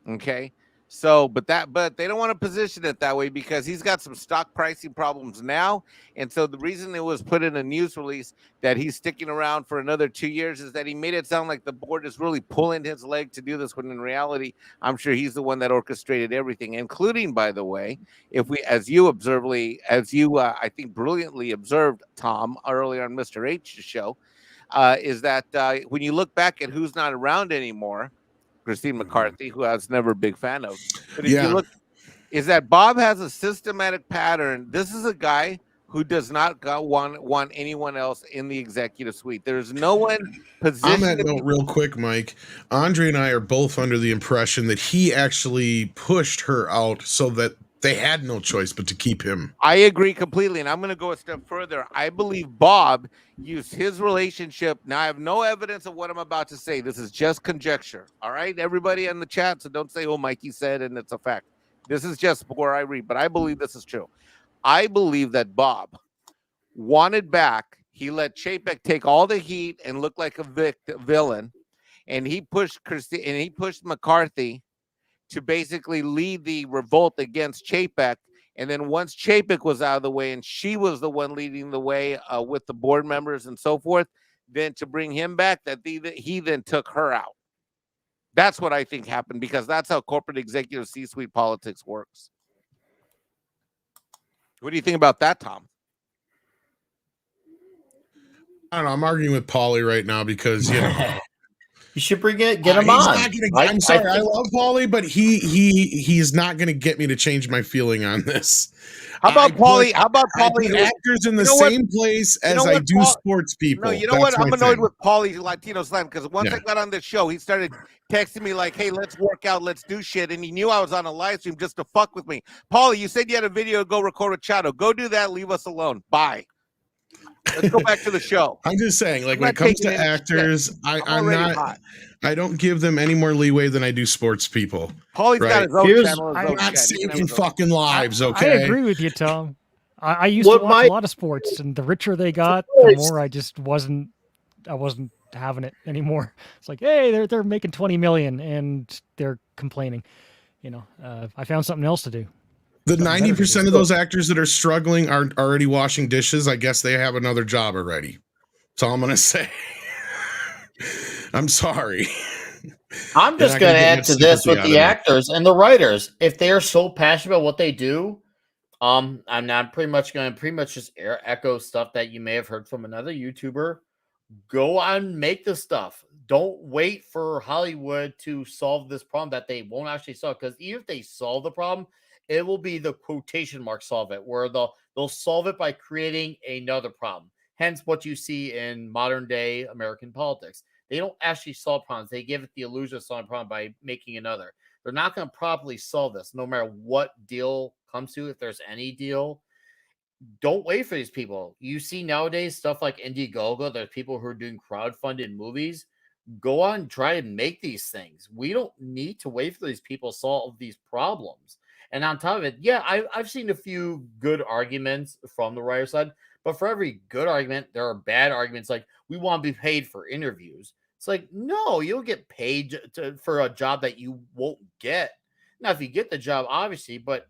Okay. So, but they don't want to position it that way because he's got some stock pricing problems now. And so the reason it was put in a news release that he's sticking around for another 2 years is that he made it sound like the board is really pulling his leg to do this, when in reality, I'm sure he's the one that orchestrated everything, including, by the way, I think brilliantly observed, Tom, earlier on Mr. H's show, is that when you look back at who's not around anymore, Christine McCarthy, who I was never a big fan of. But if you look, is that Bob has a systematic pattern. This is a guy who does not want anyone else in the executive suite. There's no one positioned. On that note, real quick, Mike, Andre and I are both under the impression that he actually pushed her out so that they had no choice but to keep him. I agree completely, and I'm going to go a step further. I believe Bob used his relationship. Now, I have no evidence of what I'm about to say. This is just conjecture, all right? Everybody in the chat, so don't say, oh, Mikey said, and it's a fact. This is just where I read, but I believe this is true. I believe that Bob wanted back. He let Chapek take all the heat and look like a villain, and he pushed Christine, and he pushed McCarthy to basically lead the revolt against Chapek. And then once Chapek was out of the way and she was the one leading the way with the board members and so forth, then to bring him back, that he then took her out. That's what I think happened, because that's how corporate executive C-suite politics works. What do you think about that, Tom? I don't know. I'm arguing with Paulie right now because, you know. You should get him on. I'm sorry, I love Paulie, but he's not going to get me to change my feeling on this. How about Paulie? I put actors in the same place as I do sports people. No, you know what? I'm annoyed with Paulie's Latino slam, because once I got on this show, he started texting me like, hey, let's work out, let's do shit. And he knew I was on a live stream just to fuck with me. Paulie, you said you had a video to go record with Chato. Go do that. Leave us alone. Bye. Let's go back to the show. I'm just saying, like, when it comes to actors, I don't give them any more leeway than I do sports people. Paulie's got his own channel. I'm not saving fucking lives, okay? I agree with you, Tom. I used to watch a lot of sports, and the richer they got, the more I wasn't having it anymore. It's like, hey, they're making 20 million and they're complaining. You know, I found something else to do. The 90% of those actors that are struggling are already washing dishes. I guess they have another job already. That's all I'm going to say. I'm sorry. I'm just going to add to this with the actors and the writers. If they are so passionate about what they do, I'm pretty much going to just echo stuff that you may have heard from another YouTuber. Go on, make the stuff. Don't wait for Hollywood to solve this problem that they won't actually solve. Because even if they solve the problem, it will be the quotation mark solve it, where they'll solve it by creating another problem. Hence what you see in modern day American politics. They don't actually solve problems. They give it the illusion of solving a problem by making another. They're not going to properly solve this, no matter what deal comes to, if there's any deal. Don't wait for these people. You see nowadays stuff like Indiegogo. There's people who are doing crowdfunded movies. Go on and try and make these things. We don't need to wait for these people to solve these problems. And on top of it, yeah, I've seen a few good arguments from the writer side, but for every good argument, there are bad arguments like, we want to be paid for interviews. It's like, no, you'll get paid for a job that you won't get. Now, if you get the job, obviously, but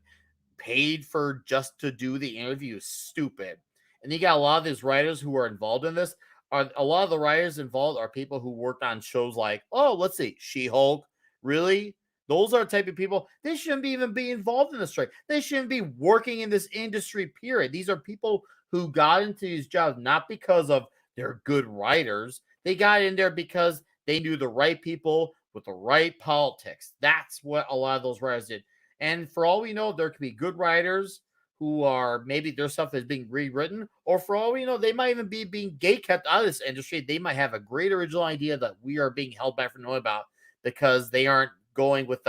paid for just to do the interview is stupid. And you got a lot of these writers who are involved in this. A lot of the writers involved are people who worked on shows like, oh, let's see, She-Hulk. Really? Those are the type of people, they shouldn't even be involved in the strike. They shouldn't be working in this industry, period. These are people who got into these jobs not because of they're good writers. They got in there because they knew the right people with the right politics. That's what a lot of those writers did. And for all we know, there could be good writers who are maybe their stuff is being rewritten, or for all we know, they might even be being gate-kept out of this industry. They might have a great original idea that we are being held back from knowing about because they aren't going with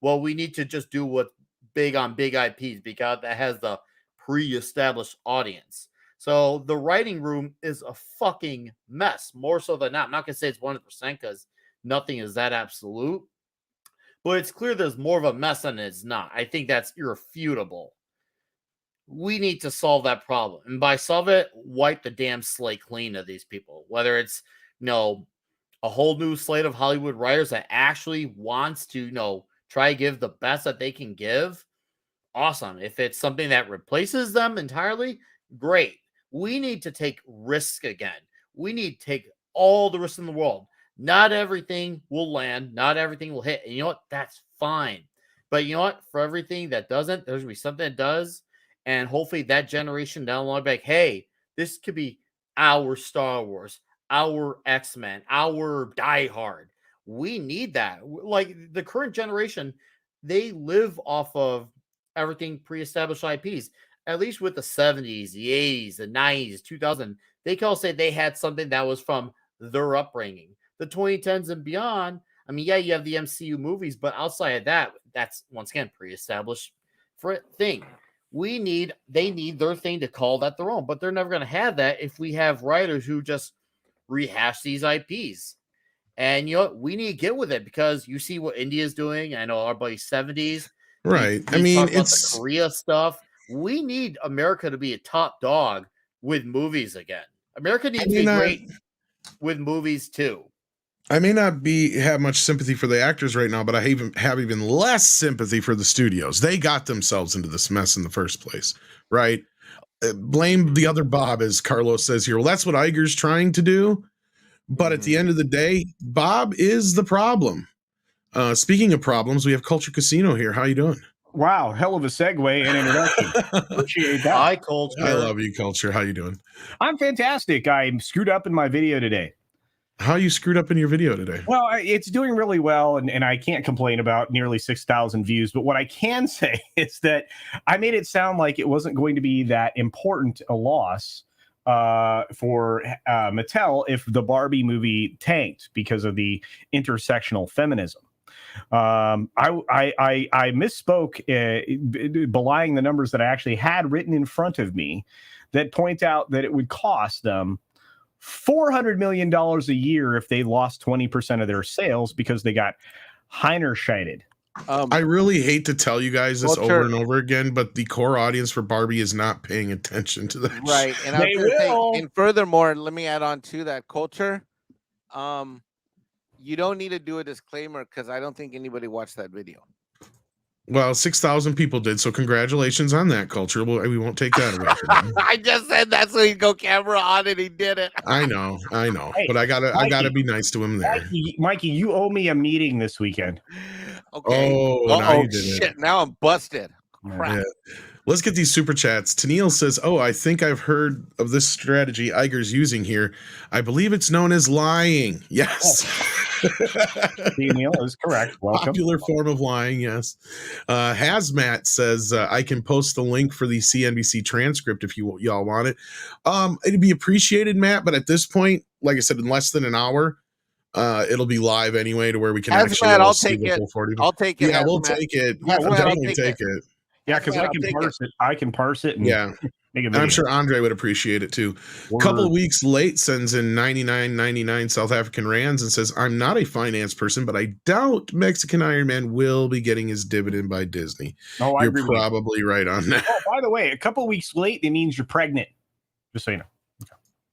well, we need to just do what's big on big IPs because that has the pre-established audience. So the writing room is a fucking mess, more so than not. I'm not going to say it's 100% because nothing is that absolute, but it's clear there's more of a mess than it's not. I think that's irrefutable. We need to solve that problem. And by solve it, wipe the damn slate clean of these people. Whether it's, a whole new slate of Hollywood writers that actually wants to, try to give the best that they can give. Awesome. If it's something that replaces them entirely, great. We need to take risk again. We need to take all the risks in the world. Not everything will land. Not everything will hit. And you know what? That's fine. But you know what? For everything that doesn't, there's going to be something that does. And hopefully that generation down the line be like, hey, this could be our Star Wars, our X-Men, our Die Hard. We need that. Like the current generation, they live off of everything pre-established IPs. At least with the 70s, the 80s, the 90s, 2000, they can all say they had something that was from their upbringing. The 2010s and beyond, I mean, yeah, you have the MCU movies, but outside of that, that's once again pre-established thing. They need their thing to call that their own, but they're never going to have that if we have writers who just rehash these IPs. And you know what? We need to get with it because you see what India's doing. I know our buddy 70s. Right. I mean, it's the Korea stuff. We need America to be a top dog with movies again. America needs to be great with movies too. I may not have much sympathy for the actors right now, but I have even less sympathy for the studios. They got themselves into this mess in the first place, right? Blame the other Bob, as Carlos says here. Well, that's what Iger's trying to do. But at the end of the day, Bob is the problem. Speaking of problems, we have Culture Casino here. How you doing? Wow, hell of a segue and introduction. Appreciate that. Hi, Culture. I love you, Culture. How you doing? I'm fantastic. I screwed up in my video today. How you screwed up in your video today? Well, it's doing really well, and I can't complain about nearly 6,000 views. But what I can say is that I made it sound like it wasn't going to be that important a loss for Mattel if the Barbie movie tanked because of the intersectional feminism. I misspoke, belying the numbers that I actually had written in front of me that point out that it would cost them $400 million a year if they lost 20% of their sales because they got Heinerscheited. I really hate to tell you guys this over and over again, but the core audience for Barbie is not paying attention to that. Right. And I was gonna say, and furthermore, let me add on to that, Culture. You don't need to do a disclaimer because I don't think anybody watched that video. Well, 6,000 people did, so congratulations on that, Culture. We won't take that away from you. I just said that's so he'd go camera on and he did it. I know, Hey, but I gotta be nice to him there. Mikey, you owe me a meeting this weekend. Okay. Now you did shit! it. Now I'm busted. Crap. Yeah. Let's get these super chats. Tennille says, I think I've heard of this strategy Iger's using here. I believe it's known as lying. Yes. Tennille is correct. Welcome. Popular form of lying, yes. Hazmat says, I can post the link for the CNBC transcript if y'all want it. It'd be appreciated, Matt, but at this point, like I said, in less than an hour, it'll be live anyway to where we can actually I'll see take the it. full 40. I'll take it. Yeah, we'll take it. Yeah, We'll definitely take it. Yeah, because I can parse it. And yeah. make a And video. I'm sure Andre would appreciate it too. A couple of weeks late sends in 99.99 South African rands and says, I'm not a finance person, but I doubt Mexican Iron Man will be getting his dividend by Disney. Oh, I You're agree with you. probably right on that. Oh, by the way, a couple of weeks late, it means you're pregnant. Just so you know.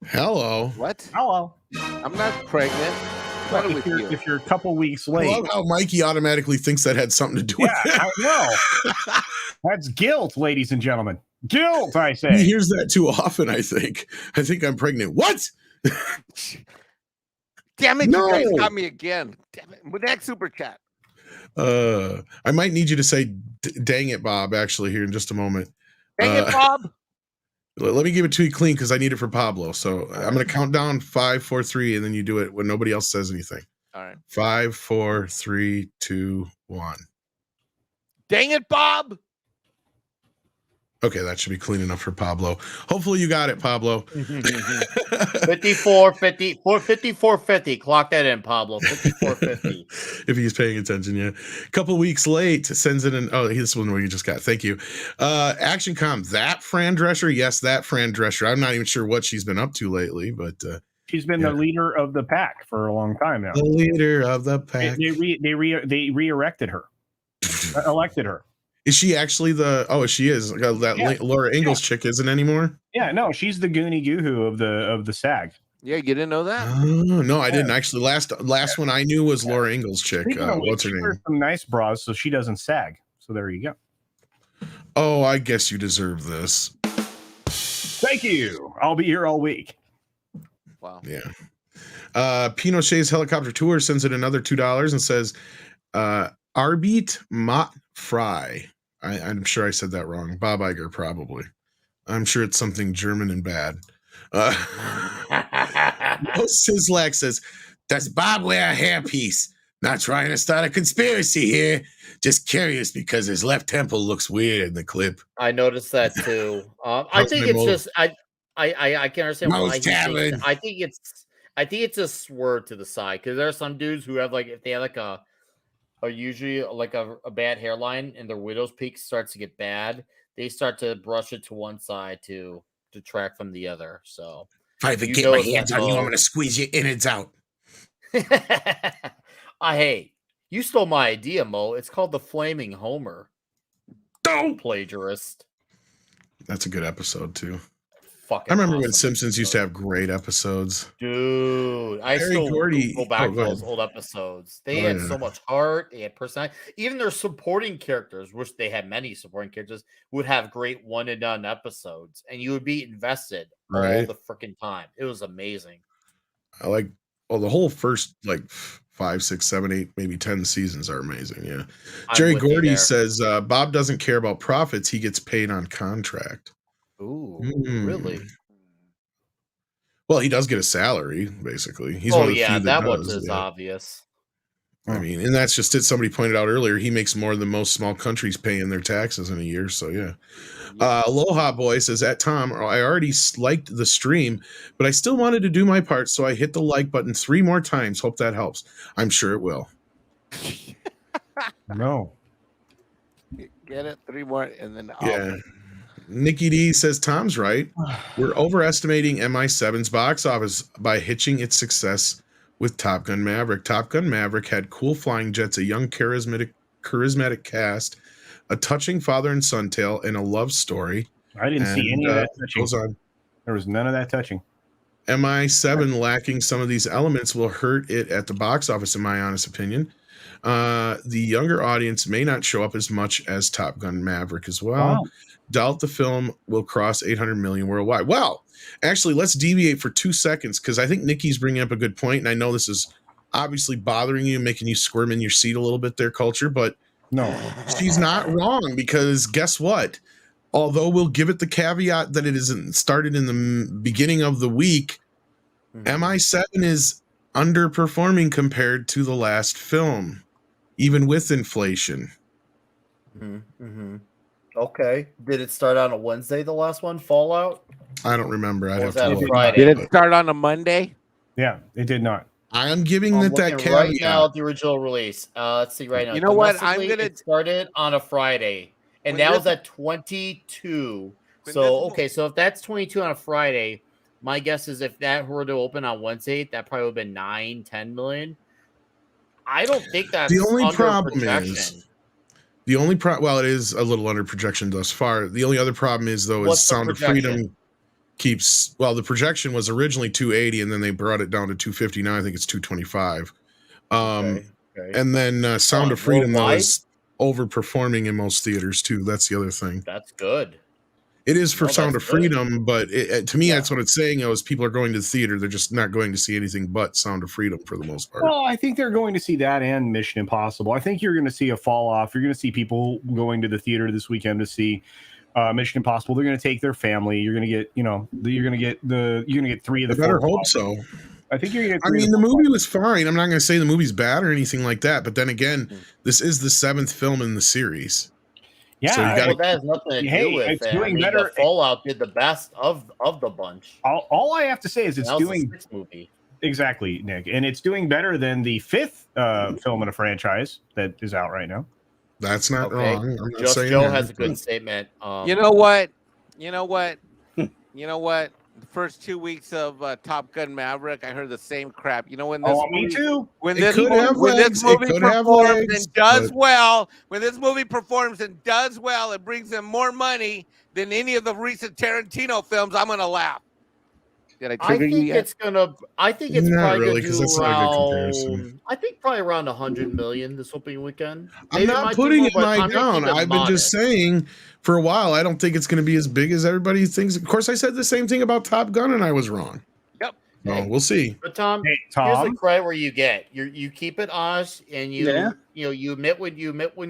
Hello. What? Hello. I'm not pregnant. What with you? If you're a couple weeks I late. love how Mikey automatically thinks that had something to do with it. I know. That's guilt, ladies and gentlemen. Guilt, I He say. hears that too often, I think. I think I'm pregnant. What? Damn it, No. you guys got me again. Damn it. With that super chat. I might need you to say dang it, Bob, actually, here in just a moment. Dang it, Bob. Let me give it to you clean because I need it for Pablo. So I'm going to count down 5, 4, 3, and then you do it when nobody else says anything. All right. 5, 4, 3, 2, 1. Dang it, Bob. Okay, that should be clean enough for Pablo. Hopefully you got it, Pablo. 5450, 450. Clock that in, Pablo. 5450. If he's paying attention, yeah. A couple weeks late, sends in this one where you just got. Thank you. Action Com, that Fran Drescher? Yes, that Fran Drescher. I'm not even sure what she's been up to lately, but she's been the leader of the pack for a long time now. The leader of the pack. They re-elected her. Elected her. Is she actually she is. That Laura Ingalls chick isn't anymore? Yeah, no, she's the Goonie Goohoo of the SAG. Yeah, you didn't know that? Oh, no, I didn't actually. Last one I knew was Laura Ingalls chick. What's her name? Some nice bras, so she doesn't sag. So there you go. Oh, I guess you deserve this. Thank you. I'll be here all week. Wow. Yeah. Pinochet's helicopter tour sends in another $2 and says, Arbeit Mott Fry. I'm sure I said that wrong. Bob Iger, probably. I'm sure it's something German and bad. Sislak says, does Bob wear a hairpiece? Not trying to start a conspiracy here. Just curious because his left temple looks weird in the clip. I noticed that too. I think it's just I can understand why he thinks, I think it's a swerve to the side because there are some dudes who have if they have usually a bad hairline and their widow's peak starts to get bad, they start to brush it to one side to detract from the other. So if I ever get my hands on you, I'm gonna squeeze your innards out. Hey, you stole my idea, Mo. It's called the Flaming Homer. Don't plagiarist. That's a good episode too. Fucking I remember awesome when Simpsons used to have great episodes. Dude, I still go back to those old episodes. They had so much heart. They had personality. Even their supporting characters, which they had many supporting characters, would have great one and done episodes, and you would be invested all the freaking time. It was amazing. I like the whole first 5, 6, 7, 8, maybe 10 seasons are amazing. Yeah. Jerry Gordy says Bob doesn't care about profits. He gets paid on contract. Ooh, really? Well, he does get a salary, basically. He's one of the few that was obvious. I mean, and that's just it. Somebody pointed out earlier, he makes more than most small countries pay in their taxes in a year. So, yeah. Aloha Boy says, at Tom, I already liked the stream, but I still wanted to do my part, so I hit the like button 3 more times. Hope that helps. I'm sure it will. No. Get it? 3 more, and then yeah. Nikki D says Tom's right. We're overestimating MI7's box office by hitching its success with Top Gun Maverick. Top Gun Maverick had cool flying jets, a young charismatic cast, a touching father and son tale, and a love story. I didn't see any of that touching. There was none of that touching. MI7 lacking some of these elements will hurt it at the box office, in my honest opinion. The younger audience may not show up as much as Top Gun Maverick as well. Wow. Doubt the film will cross 800 million worldwide. Well, actually, let's deviate for 2 seconds because I think Nikki's bringing up a good point, and I know this is obviously bothering you, making you squirm in your seat a little bit there, Culture, but no, she's not wrong because guess what? Although we'll give it the caveat that it isn't started in the beginning of the week, MI7 is underperforming compared to the last film, even with inflation. Okay. Did it start on a Wednesday, the last one, Fallout? I don't remember. I'd have to Friday? Did it start on a Monday? Yeah, it did not. I am giving that caveat. Right now, the original release. Let's see right now. You know what? It started on a Friday, and that was at 22. So if that's 22 on a Friday, my guess is if that were to open on Wednesday, that probably would have been 9-10 million. I don't think that's the only under problem projection. is the only well, it is a little under projection thus far. The only other problem is though is Sound of Freedom keeps the projection was originally 280 and then they brought it down to 259. I think it's 225. And then Sound of Freedom is overperforming in most theaters too. That's the other thing. That's good. It is for Oh, Sound of that's good. Freedom, but to me, that's what it's saying. Is people are going to the theater; they're just not going to see anything but Sound of Freedom for the most part. Well, I think they're going to see that and Mission Impossible. I think you're going to see a fall off. You're going to see people going to the theater this weekend to see Mission Impossible. They're going to take their family. You're going to get, you're going to get 3 of the. I better four. hope so. I think you're going to get. I mean, the movie was fine. I'm not going to say the movie's bad or anything like that. But then again, this is the 7th film in the series. Yeah, so you gotta, well, that has nothing to do with it's it. doing I mean, better. The Fallout did the best of the bunch. All I have to say is it's That was doing the 6th movie. Exactly, Nick, and it's doing better than the 5th film in a franchise that is out right now. That's not wrong. I'm not Just saying Joe that. has a good statement. You know what? The first 2 weeks of Top Gun Maverick, I heard the same crap. You know, when this me too. When It this could movie, have when legs. this movie It could have performs legs, and does but- well, when this movie performs and does well, it brings in more money than any of the recent Tarantino films. I'm gonna laugh. Did I I trigger you think yet? it's gonna. I think it's Not probably really, gonna 'cause do that's not a good comparison. around. I think probably around 100 million this opening weekend. I'm Maybe it not might do putting more, it but my I'm gonna down. keep it I've been just modest. saying for a while, I don't think it's going to be as big as everybody thinks. Of course, I said the same thing about Top Gun, and I was wrong. Yep. So we'll see. But Tom, Hey, here's the Tom. credit where you get you keep it honest and you Yeah. you admit when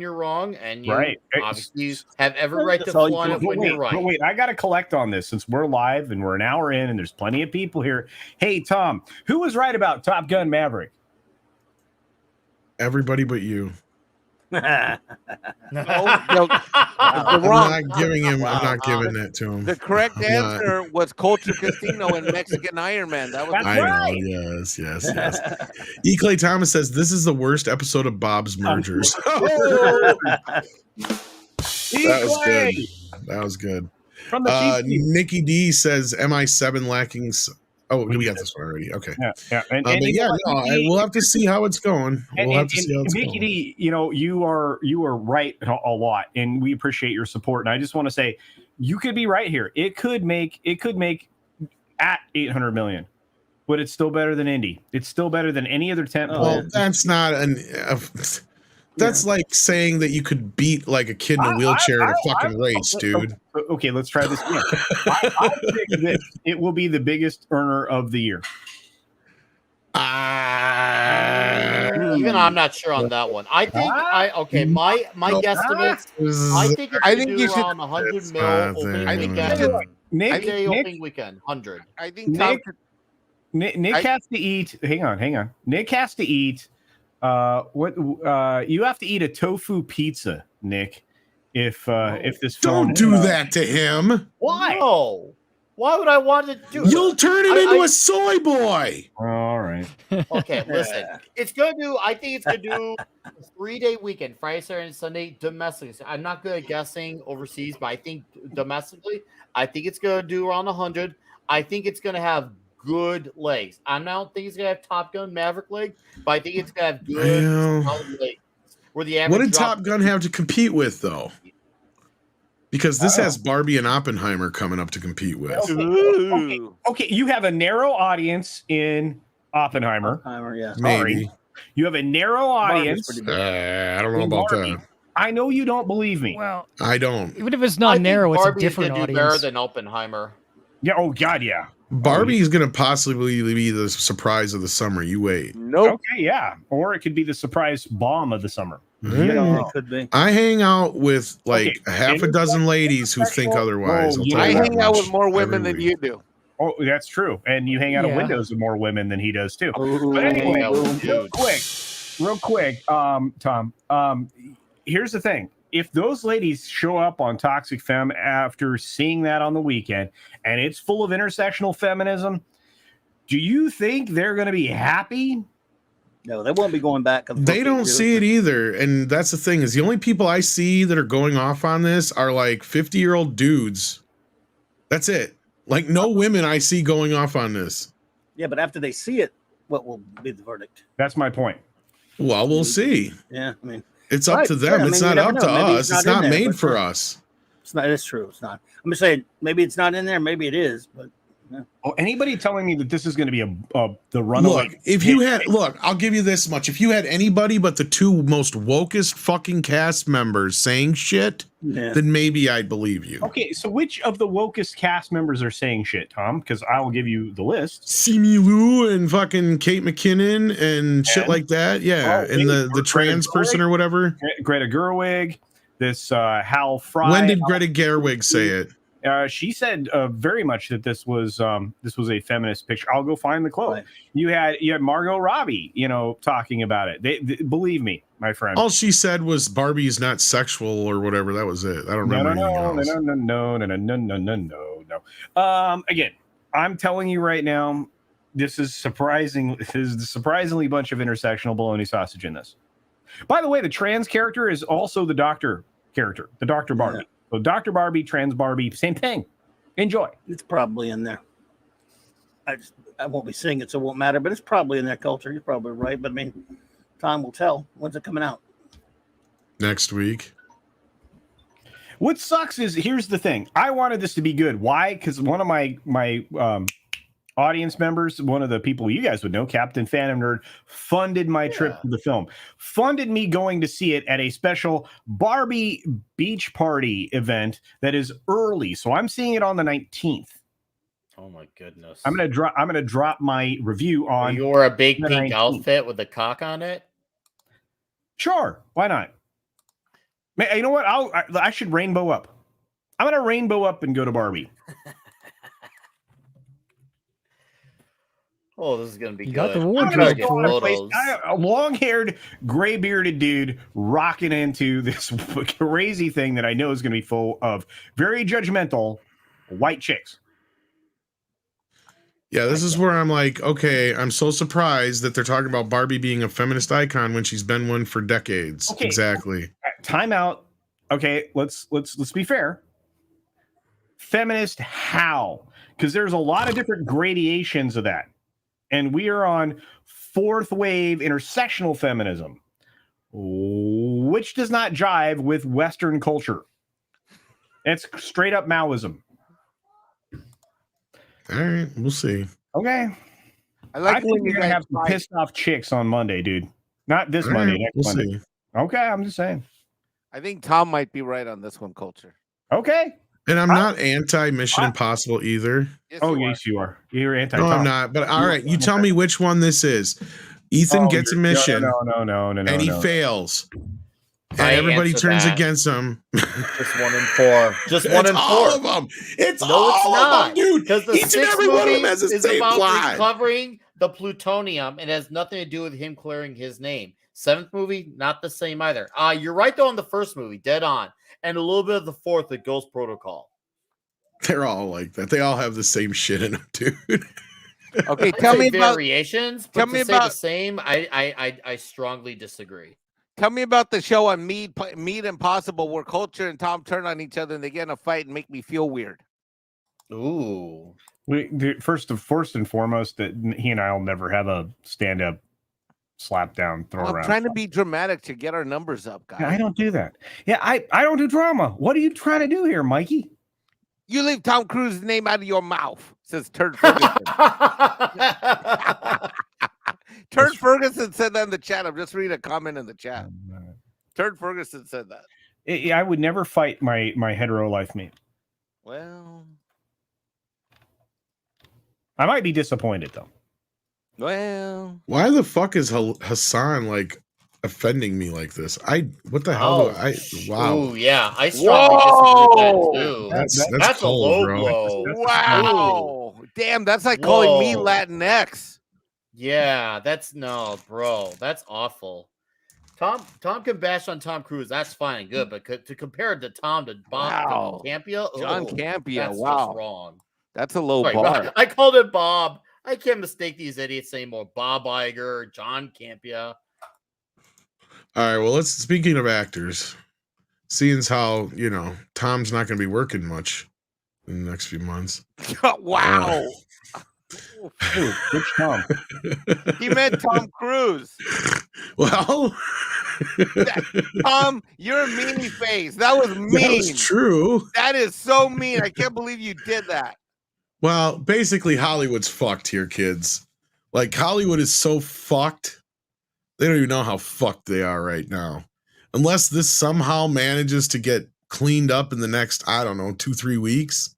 you're wrong and you Right. obviously have every right to That's all you flaunt can it do. when you're right. But wait, I got to collect on this since we're live and we're an hour in and there's plenty of people here. Hey, Tom, who was right about Top Gun Maverick? Everybody but you. No, I'm wrong. not giving him. Wow. I'm not giving that to him. The correct I'm not. answer was Culture Casino and Mexican Iron Man. That was That's I right. know. Yes. E. Clay Thomas says this is the worst episode of Bob's Mergers. That was good. That was good. From the Chief. Nikki D says MI7 lacking. Oh, we got this one already. Okay. Yeah. And But you know yeah, what, no, Nikki- we'll have to see how it's going. We'll have to see how it's Mickey going. D, you are right a lot, and we appreciate your support. And I just want to say, you could be right here. It could make at 800 million, but it's still better than Indy. It's still better than any other tent pole. Well, that's not an. That's like saying that you could beat like a kid in a wheelchair in a fucking race, dude. Okay, let's try this again. I think that it will be the biggest earner of the year. Even I'm not sure on that one. I think my guesstimates. I think it's I gonna think do you should- around 100 mil opening I think weekend. you Nick, Opening weekend 100. I think Tom Nick has to eat. Hang on. Nick has to eat. You have to eat a tofu pizza, Nick. If this Don't do that to him. Why? No. Why would I want to do? You'll turn him into a soy boy. All right. Okay, listen. It's gonna do. I think it's gonna do a 3-day weekend, Friday, Saturday, and Sunday domestically. I'm not good at guessing overseas, but I think domestically, I think it's gonna do around 100. I think it's gonna have good legs. I don't think it's gonna have Top Gun Maverick legs, but I think it's gonna have good solid legs. Where the average What did Top Gun have to compete with, though? Because this has Barbie and Oppenheimer coming up to compete with. Okay, you have a narrow audience in Oppenheimer. Yeah. Maybe. You have a narrow audience. I don't know about that. I know you don't believe me. Well, I don't. even if it's not narrow, it's Barbie's a different gonna do better audience. than Oppenheimer. Yeah. Oh God. Yeah. Barbie is going to possibly be the surprise of the summer. You wait. Nope. Okay. Yeah. Or it could be the surprise bomb of the summer. Yeah, it could be. I hang out with like Okay, half a dozen ladies who think otherwise. I'll tell I you that hang out much. with more women Every than week. you do. Oh, that's true. And you hang out of Yeah. windows with more women than he does too. Ooh. But anyway, Dude. real quick, Tom. Here's the thing: if those ladies show up on Toxic Femme after seeing that on the weekend, and it's full of intersectional feminism, do you think they're going to be happy? No, they won't be going back. They don't see it either, and that's the thing. Is the only people I see that are going off on this are like 50-year-old dudes. That's it. Like no women I see going off on this. Yeah, but after they see it, what will be the verdict? That's my point. Well, we'll see. Yeah, I mean, It's up Right, to them. sure. I It's mean, not you up never to know. Maybe us. it's It's not not in there, made but for sure. us. it's not. It's true. It's not. I'm just saying maybe it's not in there. Maybe it is. But Oh, anybody telling me that this is going to be the runaway? Look, if you had I'll give you this much. If you had anybody but the two most wokest fucking cast members saying shit, then maybe I'd believe you. Okay, so which of the wokest cast members are saying shit, Tom? Because I will give you the list. Simu Liu and fucking Kate McKinnon and shit like that. Yeah, and the trans person or whatever. Greta Gerwig, this Hal Fry. When did Greta Gerwig say it? She said very much that this was a feminist picture. I'll go find the quote. Right. You had Margot Robbie, talking about it. They believe me, my friend. All she said was Barbie's not sexual or whatever. That was it. I don't remember anything else. No. Again, I'm telling you right now, this is surprising. This is a surprisingly bunch of intersectional bologna sausage in this. By the way, the trans character is also the doctor character, the Dr. Barbie. Yeah. So Dr. Barbie, trans Barbie, same thing. Enjoy. It's probably in there. I won't be seeing it, so it won't matter, but it's probably in their culture. You're probably right. But I mean, time will tell. When's it coming out? Next week. What sucks is, here's the thing. I wanted this to be good. Why? Because one of my audience members, one of the people you guys would know, Captain Phantom Nerd, funded my trip to the film, funded me going to see it at a special Barbie beach party event that is early. So I'm seeing it on the 19th. Oh my goodness. I'm gonna drop my review on. You wore a big pink outfit with a cock on it? Sure, why not? You know what? I should rainbow up. I'm gonna rainbow up and go to Barbie. Oh, this is gonna be you good. Got the wardrobe. A long-haired, gray-bearded dude rocking into this crazy thing that I know is gonna be full of very judgmental white chicks. Yeah, this is where I'm like, okay, I'm so surprised that they're talking about Barbie being a feminist icon when she's been one for decades. Okay. Exactly. Time out. Okay, let's be fair. Feminist how? Because there's a lot of different gradations of that. And we are on fourth wave intersectional feminism, which does not jive with Western culture. It's straight up Maoism. All right, we'll see. Okay. I think you're gonna have some pissed off chicks on Monday, dude. Not this Monday, next Monday. See. Okay, I'm just saying. I think Tom might be right on this one, Culture. Okay. And I'm not anti Mission Impossible either. Yes, yes, you are. You're anti. No, I'm not. But all right, you tell me which one this is. Ethan gets a mission. No, and he fails. And everybody turns against him. Just 1 in 4. Just 1 in 4. All of them. It's all of them, dude. Because the each and every one of them has the same about plot. recovering the plutonium. It has nothing to do with him clearing his name. 7th movie, not the same either. You're right though on the first movie, dead on, and a little bit of the 4th, the Ghost Protocol. They're all like that. They all have the same shit in them, dude. Okay, tell me about variations. Tell me about the same. I strongly disagree. Tell me about the show on MEAD Impossible where Culture and Tom turn on each other and they get in a fight and make me feel weird. Ooh. First and foremost, that he and I will never have a stand-up slap down, throw around. I'm trying to be dramatic to get our numbers up, guys. I don't do that. Yeah, I don't do drama. What are you trying to do here, Mikey? You leave Tom Cruise's name out of your mouth, says Turd Ferguson. Turd Ferguson said that in the chat. I'm just reading a comment in the chat. Turd Ferguson said that. I would never fight my hetero life mate. Well, I might be disappointed though. Well, why the fuck is Hassan like offending me like this? What the hell? Wow. Oh yeah, I strongly disagree with that too. That's cold, a low bro. blow. Wow. Damn, that's like calling me Latinx. Yeah, no, bro. That's awful. Tom can bash on Tom Cruise. That's fine and good, but to compare it to Tom to Bob Campia, John Campia, that's just wrong. That's a low bar. I called it Bob. I can't mistake these idiots anymore. Bob Iger, John Campia. All right, well, speaking of actors, seeing as how, Tom's not going to be working much in the next few months. Wow. Which Tom? He meant Tom Cruise. Well, Tom, you're a meanie face. That was mean. That was true. That is so mean. I can't believe you did that. Well, basically, Hollywood's fucked here, kids. Like, Hollywood is so fucked. They don't even know how fucked they are right now. Unless this somehow manages to get cleaned up in the next, I don't know, 2-3 weeks.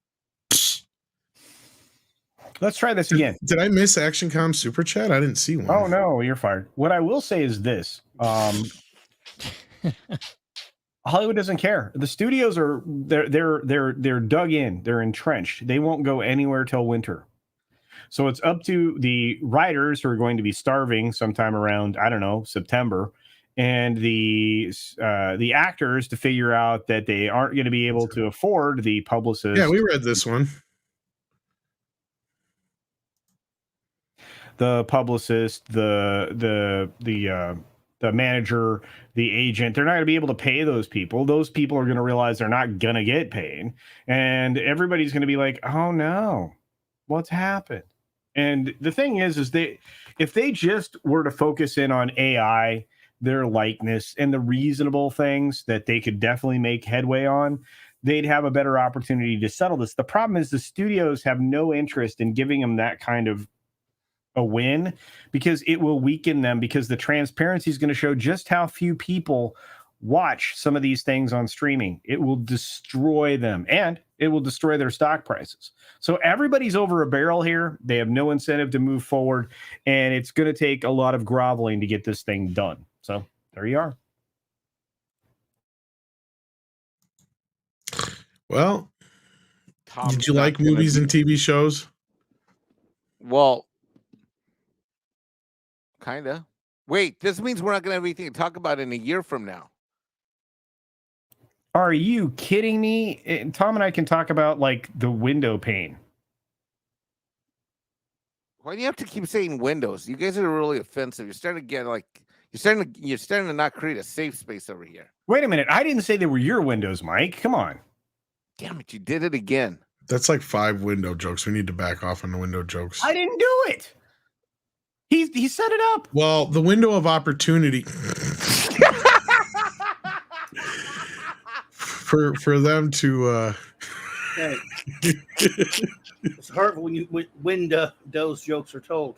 Let's try this again. Did I miss ActionCom Super Chat? I didn't see one. Oh no, you're fired. What I will say is this: Hollywood doesn't care. The studios are they're dug in. They're entrenched. They won't go anywhere till winter. So it's up to the writers who are going to be starving sometime around, I don't know, September, and the actors to figure out that they aren't going to be able to afford the publicist. Yeah, we read this one. The publicist, the manager, the agent, they're not going to be able to pay those people. Those people are going to realize they're not going to get paid. And everybody's going to be like, oh no, what's happened? And the thing is if they just were to focus in on AI, their likeness, and the reasonable things that they could definitely make headway on, they'd have a better opportunity to settle this. The problem is the studios have no interest in giving them that kind of a win, because it will weaken them, because the transparency is going to show just how few people watch some of these things on streaming. It will destroy them, and it will destroy their stock prices. So everybody's over a barrel here. They have no incentive to move forward, and it's going to take a lot of groveling to get this thing done. So there you are. Well, Tom's did you not like gonna movies be- and TV shows? Well, kind of. Wait, this means we're not going to have anything to talk about in a year from now. Are you kidding me? Tom and I can talk about like the window pane. Why do you have to keep saying Windows? You guys are really offensive. You're starting to get like you're starting to not create a safe space over here. Wait a minute. I didn't say they were your windows, Mike. Come on. Damn it, you did it again. That's like 5 window jokes. We need to back off on the window jokes. I didn't do it. He set it up. Well, the window of opportunity for them to Hey, it's hurtful when those jokes are told.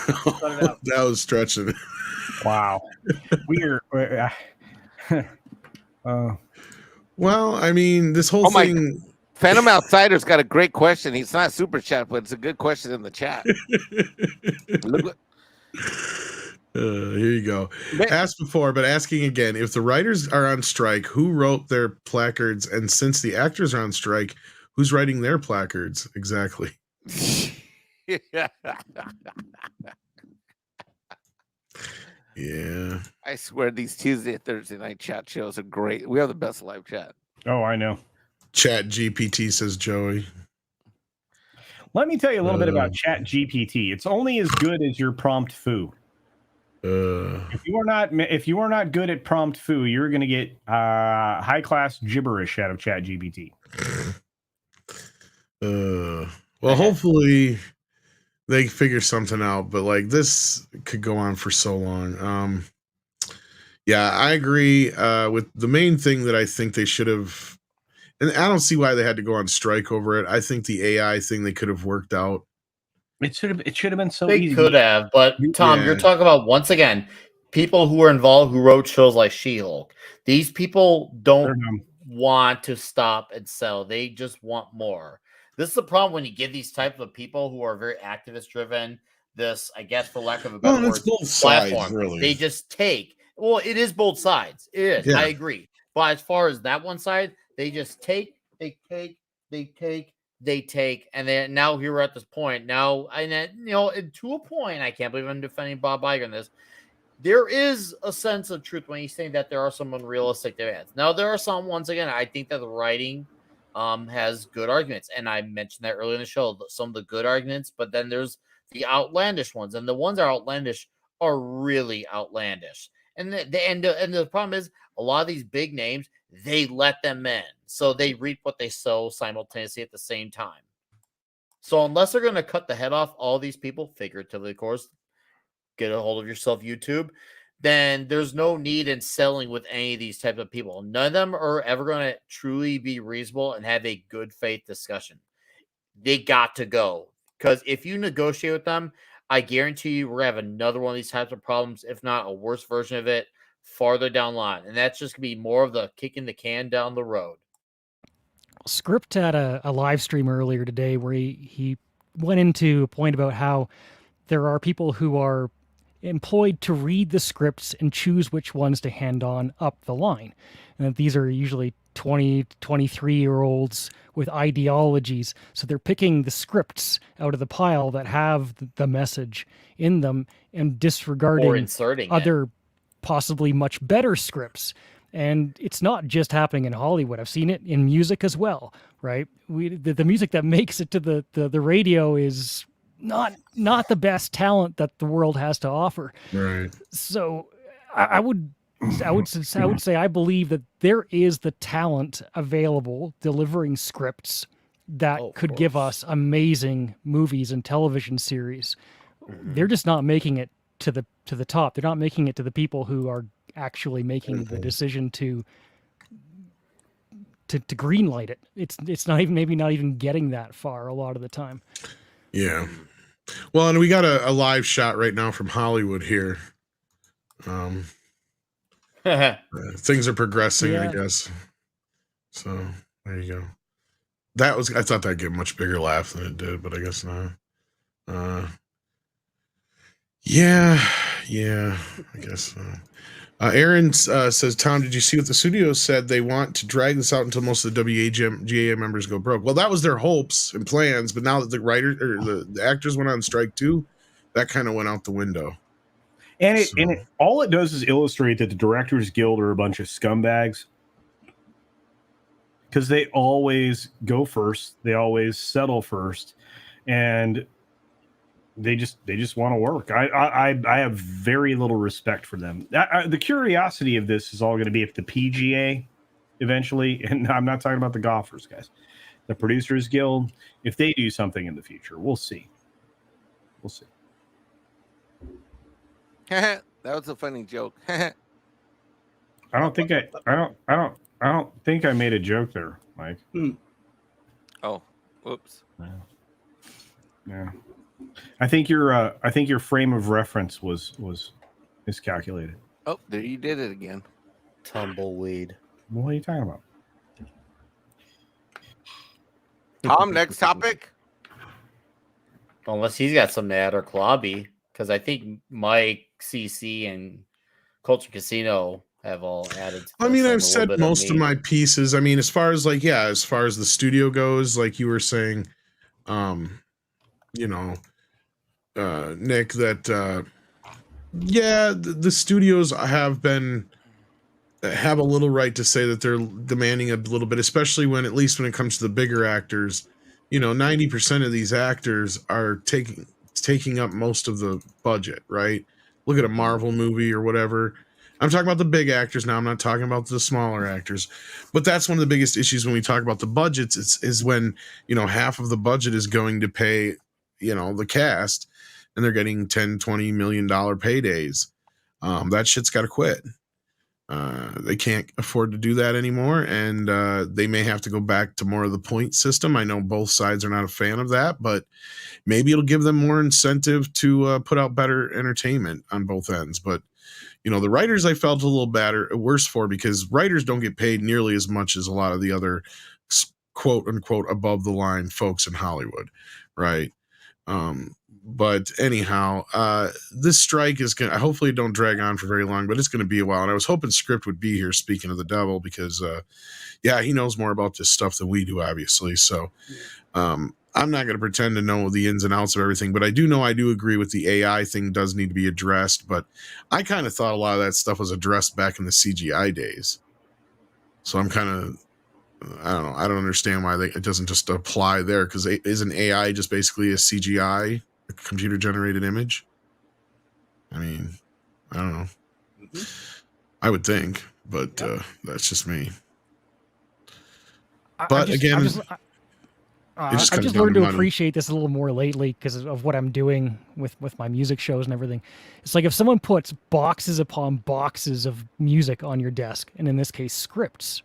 Cut it out. that was stretching. Wow. We're Well, I mean, this whole Oh my- thing. Phantom Outsider's got a great question. It's not super chat, but it's a good question in the chat. Look what- Here you go. Man- Asked before, but asking again. If the writers are on strike, who wrote their placards? And since the actors are on strike, who's writing their placards? Exactly. Yeah. I swear these Tuesday, Thursday night chat shows are great. We have the best live chat. Oh, I know. Chat GPT, says Joey. Let me tell you a little bit about Chat GPT. It's only as good as your prompt foo. If you are not good at prompt foo, you're going to get high class gibberish out of Chat GPT. Well, hopefully they figure something out, but like this could go on for so long. Yeah, I agree with the main thing that I think they should have, and I don't see why they had to go on strike over it. I think the AI thing they could have worked out. It should have been so They easy. could have, but Tom, Yeah. you're talking about, once again, people who were involved who wrote shows like She-Hulk. These people don't want to stop and sell. They just want more. This is the problem when you give these type of people who are very activist driven this, I guess, for lack of a better Well, it's word, both sides, platform. really. They just take. Well, it is both sides. It is. Yeah. I agree. But as far as that one side, they just take, they take, and then now here we're at this point. Now, and then, and to a point, I can't believe I'm defending Bob Iger on this. There is a sense of truth when he's saying that there are some unrealistic demands. Now, there are some, once again, I think that the writing has good arguments, and I mentioned that earlier in the show, some of the good arguments, but then there's the outlandish ones, and the ones that are outlandish are really outlandish. And the problem is, a lot of these big names, they let them in, so they reap what they sow simultaneously at the same time. So unless they're going to cut the head off all these people, figuratively, of course, get a hold of yourself, YouTube, then there's no need in selling with any of these types of people. None of them are ever going to truly be reasonable and have a good faith discussion. They got to go, because if you negotiate with them, I guarantee you we're going to have another one of these types of problems, if not a worse version of it, farther down the line, and that's just gonna be more of the kicking the can down the road. Script had a live stream earlier today where he went into a point about how there are people who are employed to read the scripts and choose which ones to hand on up the line. And that these are usually 20, 23-year-olds with ideologies. So they're picking the scripts out of the pile that have the message in them and Or disregarding inserting it. other possibly much better scripts. And it's not just happening in Hollywood. I've seen it in music as well, right? The music that makes it to the radio is not the best talent that the world has to offer. Right. So I would say I believe that there is the talent available delivering scripts that could give us amazing movies and television series. They're just not making it to the top. They're not making it to the people who are actually making the decision to greenlight it. It's not even maybe not even getting that far a lot of the time. Yeah. Well, and we got a live shot right now from Hollywood here. Things are progressing, I guess. So there you go. I thought that'd get a much bigger laugh than it did, but I guess not. Yeah, I guess so. Aaron says, Tom, did you see what the studio said? They want to drag this out until most of the WGA members go broke. Well, that was their hopes and plans, but now that the writers or the actors went on strike too, that kind of went out the window. And all it does is illustrate that the Directors Guild are a bunch of scumbags, because they always go first, they always settle first, and they just want to work. I have very little respect for them. The curiosity of this is all going to be if the PGA eventually, and I'm not talking about the golfers, guys, the Producers Guild, if they do something in the future. We'll see. That was a funny joke. I don't think I made a joke there, Mike. Oh, whoops. Yeah. I think your frame of reference was miscalculated. Oh, there you did it again. Tumbleweed. What are you talking about? Tom, next topic. Unless he's got some ad or Klobby, because I think Mike, CC, and Culture Casino have all added to I mean, this, I've said most of my pieces. I mean, as far as the studio goes, like you were saying, Nick, that the studios have a little right to say that they're demanding a little bit, especially when at it comes to the bigger actors. 90% of these actors are taking up most of the budget, right? Look at a Marvel movie or whatever. I'm talking about the big actors now. I'm not talking about the smaller actors. But that's one of the biggest issues when we talk about the budgets is when, half of the budget is going to pay, the cast, and they're getting $10, $20 million paydays. That shit's got to quit. They can't afford to do that anymore, and they may have to go back to more of the point system. I know both sides are not a fan of that, but maybe it'll give them more incentive to put out better entertainment on both ends. But the writers I felt a little worse for, because writers don't get paid nearly as much as a lot of the other quote unquote above the line folks in Hollywood, right? But anyhow, this strike is going to hopefully don't drag on for very long, but it's going to be a while. And I was hoping Script would be here, speaking of the devil, because he knows more about this stuff than we do, obviously. So I'm not going to pretend to know the ins and outs of everything, but I do agree with the AI thing does need to be addressed. But I kind of thought a lot of that stuff was addressed back in the CGI days. So I'm kind of, I don't know. I don't understand why it doesn't just apply there, because isn't AI just basically a CGI, a computer generated image? I mean, I don't know. I would think, but that's just me. But I've just learned to appreciate this a little more lately because of what I'm doing with my music shows and everything. It's like if someone puts boxes upon boxes of music on your desk, and in this case, scripts,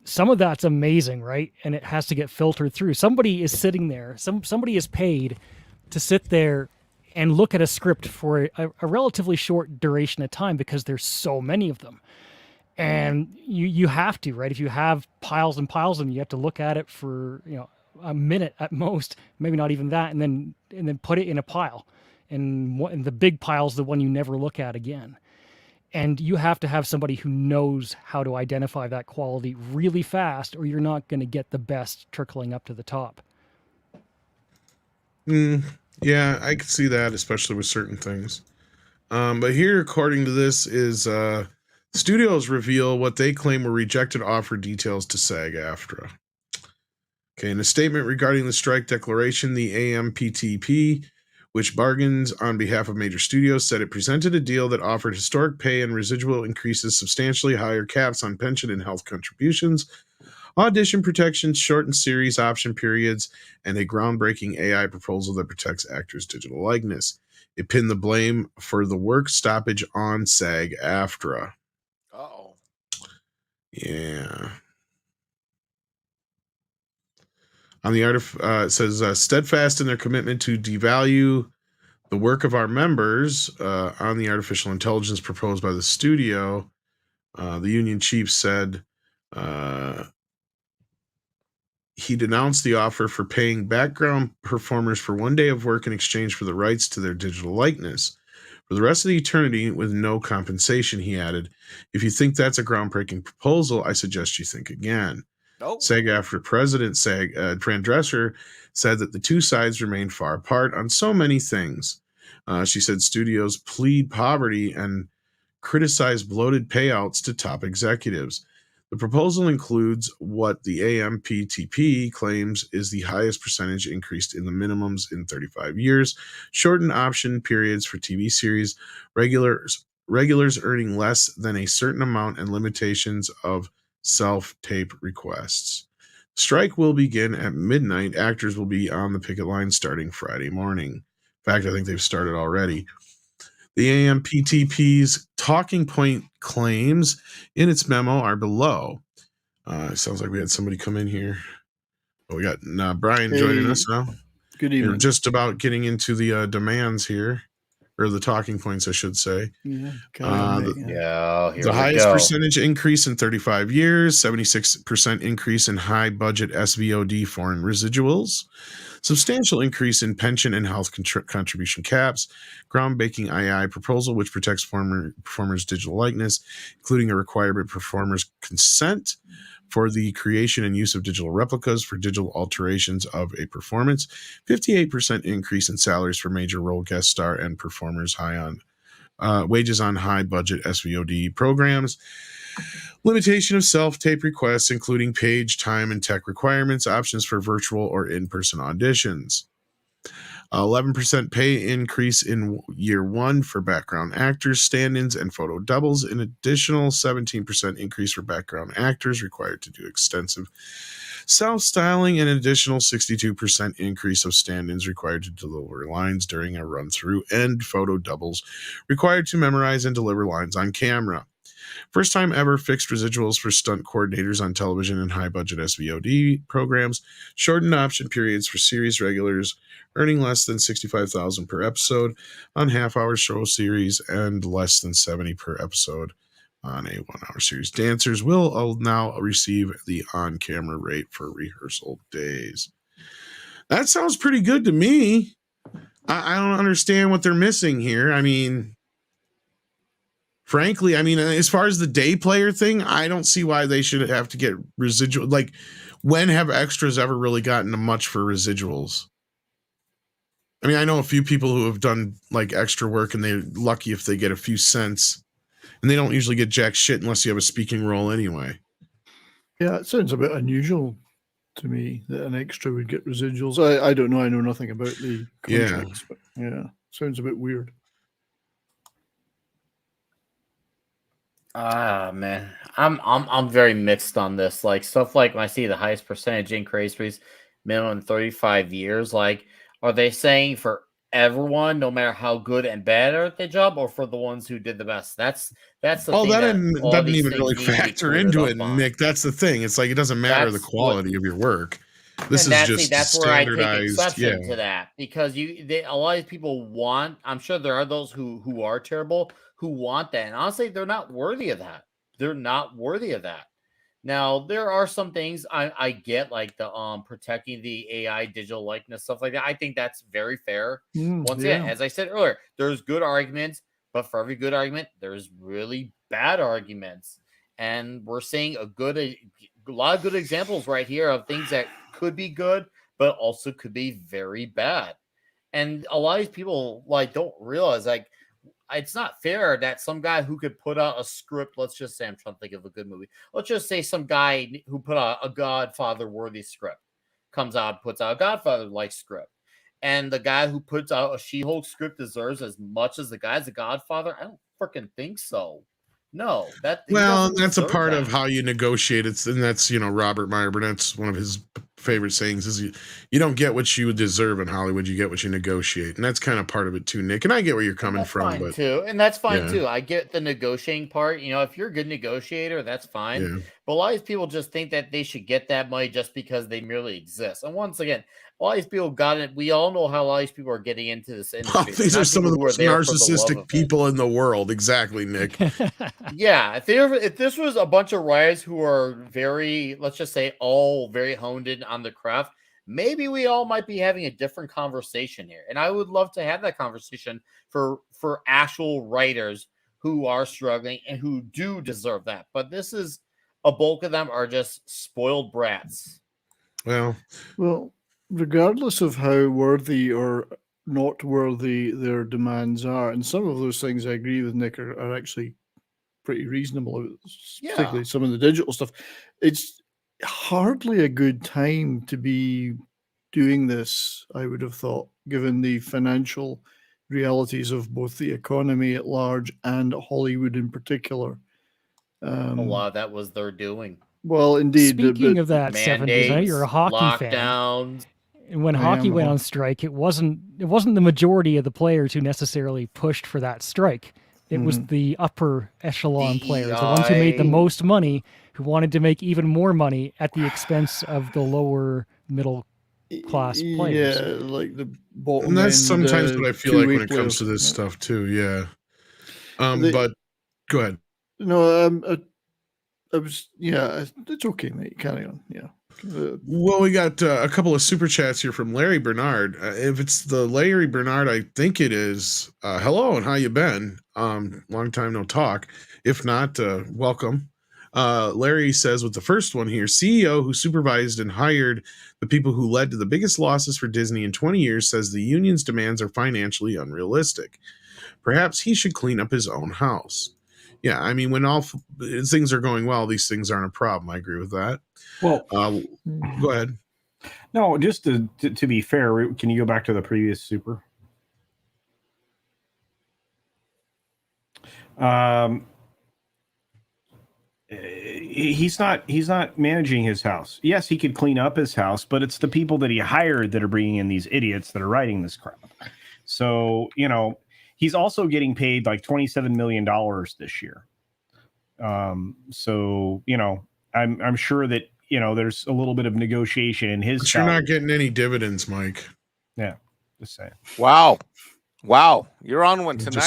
some of that's amazing, right? And it has to get filtered through. Somebody is sitting there. Somebody is paid to sit there and look at a script for a relatively short duration of time because there's so many of them. And you have to, right? If you have piles and piles of them, you have to look at it for, a minute at most, maybe not even that, and then put it in a pile. And the big pile's the one you never look at again. And you have to have somebody who knows how to identify that quality really fast, or you're not going to get the best trickling up to the top. Yeah, I can see that, especially with certain things. But here, according to this, is studios reveal what they claim were rejected offer details to SAG-AFTRA. Okay, in a statement regarding the strike declaration, the AMPTP, which bargains on behalf of major studios, said it presented a deal that offered historic pay and residual increases, substantially higher caps on pension and health contributions, audition protections, shortened series option periods, and a groundbreaking AI proposal that protects actors' digital likeness. It pinned the blame for the work stoppage on SAG-AFTRA. Uh-oh. Yeah. On the art of, it says, steadfast in their commitment to devalue the work of our members on the artificial intelligence proposed by the studio, the union chief said he denounced the offer for paying background performers for 1 day of work in exchange for the rights to their digital likeness. For the rest of the eternity with no compensation, he added. If you think that's a groundbreaking proposal, I suggest you think again. SAG-AFTRA president Fran Drescher said that the two sides remain far apart on so many things. She said studios plead poverty and criticize bloated payouts to top executives. The proposal includes what the AMPTP claims is the highest percentage increase in the minimums in 35 years, shortened option periods for TV series, regulars earning less than a certain amount, and limitations of self-tape requests. Strike will begin at midnight. Actors will be on the picket line starting Friday morning. In fact, I think they've started already. The AMPTP's talking point claims in its memo are below. It sounds like we had somebody come in here. Oh, we got Brian joining us now. Good evening. We're just about getting into the demands here, or the talking points, I should say. Yeah. The highest percentage increase in 35 years, 76% increase in high budget SVOD foreign residuals, substantial increase in pension and health contribution caps, groundbreaking AI proposal which protects performers' digital likeness, including a requirement performers consent for the creation and use of digital replicas for digital alterations of a performance, 58% increase in salaries for major role guest star and performers high on wages on high budget SVOD programs, limitation of self-tape requests, including page, time, and tech requirements, options for virtual or in-person auditions. 11% pay increase in year one for background actors, stand-ins, and photo doubles. An additional 17% increase for background actors required to do extensive self-styling, and an additional 62% increase of stand-ins required to deliver lines during a run-through, and photo doubles required to memorize and deliver lines on camera. First time ever fixed residuals for stunt coordinators on television and high-budget SVOD programs, shortened option periods for series regulars earning less than $65,000 per episode on half-hour show series and less than $70 per episode on a 1 hour series. Dancers will now receive the on-camera rate for rehearsal days. That sounds pretty good to me. I don't understand what they're missing here. I mean, frankly, as far as the day player thing, I don't see why they should have to get residual. Like, when have extras ever really gotten much for residuals? I know a few people who have done like extra work and they're lucky if they get a few cents, and they don't usually get jack shit unless you have a speaking role anyway. Yeah, it sounds a bit unusual to me that an extra would get residuals. I don't know. I know nothing about the contracts, but yeah, sounds a bit weird. Man, I'm very mixed on this. Like stuff like when I see the highest percentage increase for minimum 35 years, like are they saying for everyone, no matter how good and bad are at their job, or for the ones who did the best? That's the thing that doesn't even really factor into it, Nick. That's the thing. It's like it doesn't matter the quality of your work. This and is just that's where I take standardized. exception Yeah. to that, because a lot of people want. I'm sure there are those who are terrible who want that, and honestly, they're not worthy of that. They're not worthy of that. Now, there are some things I get, like the protecting the AI digital likeness, stuff like that. I think that's very fair. Once again, as I said earlier, there's good arguments, but for every good argument, there's really bad arguments. And we're seeing a lot of good examples right here of things that could be good, but also could be very bad. And a lot of these people don't realize it's not fair that some guy who could put out a script, let's just say, I'm trying to think of a good movie. Let's just say some guy who put out a Godfather worthy script comes out and puts out a Godfather like script. And the guy who puts out a She-Hulk script deserves as much as the guy's a Godfather. I don't freaking think so. No, that's a part of how you negotiate. And that's Robert Meyer Burnett's one of his favorite sayings is you don't get what you deserve in Hollywood, you get what you negotiate, and that's kind of part of it too, Nick. And I get where you're coming from, but and that's fine too. I get the negotiating part. If you're a good negotiator, that's fine. Yeah. But a lot of these people just think that they should get that money just because they merely exist. And once again, a lot of these people got it. We all know how a lot of these people are getting into this industry. These are some of the most narcissistic people in the world. Exactly, Nick. Yeah, if this was a bunch of writers who are very, let's just say, all very honed in on the craft, maybe we all might be having a different conversation here. And I would love to have that conversation for actual writers who are struggling and who do deserve that. But this is a bulk of them are just spoiled brats. Well, regardless of how worthy or not worthy their demands are, and some of those things I agree with Nick are actually pretty reasonable, particularly some of the digital stuff. It's hardly a good time to be doing this, I would have thought, given the financial realities of both the economy at large and Hollywood in particular. A lot of that was their doing. Well, indeed. Speaking of that, 70s, I know you're a hockey lockdowns. fan. And when hockey went on strike, it wasn't the majority of the players who necessarily pushed for that strike. It was the upper echelon players, the ones who made the most money, who wanted to make even more money at the expense of the lower middle class players. Yeah, like the bottom. And that's sometimes what I feel like when it comes to this stuff too. Yeah. But go ahead. No, I was. Yeah, it's okay, mate. Carry on. Yeah. Well, we got a couple of super chats here from Larry Bernard. If it's the Larry Bernard, I think it is. Hello, and how you been? Long time no talk. If not, welcome. Larry says with the first one here, CEO who supervised and hired the people who led to the biggest losses for Disney in 20 years says the union's demands are financially unrealistic. Perhaps he should clean up his own house. Yeah, I mean, when all things are going well, these things aren't a problem. I agree with that. Well, go ahead. No, just to be fair, can you go back to the previous super? He's not managing his house. Yes, he could clean up his house, but it's the people that he hired that are bringing in these idiots that are writing this crap. So, he's also getting paid like $27 million this year. So, I'm sure that, there's a little bit of negotiation in his. But you're not getting any dividends, Mike. Yeah, just saying. Wow, you're on one tonight. I'm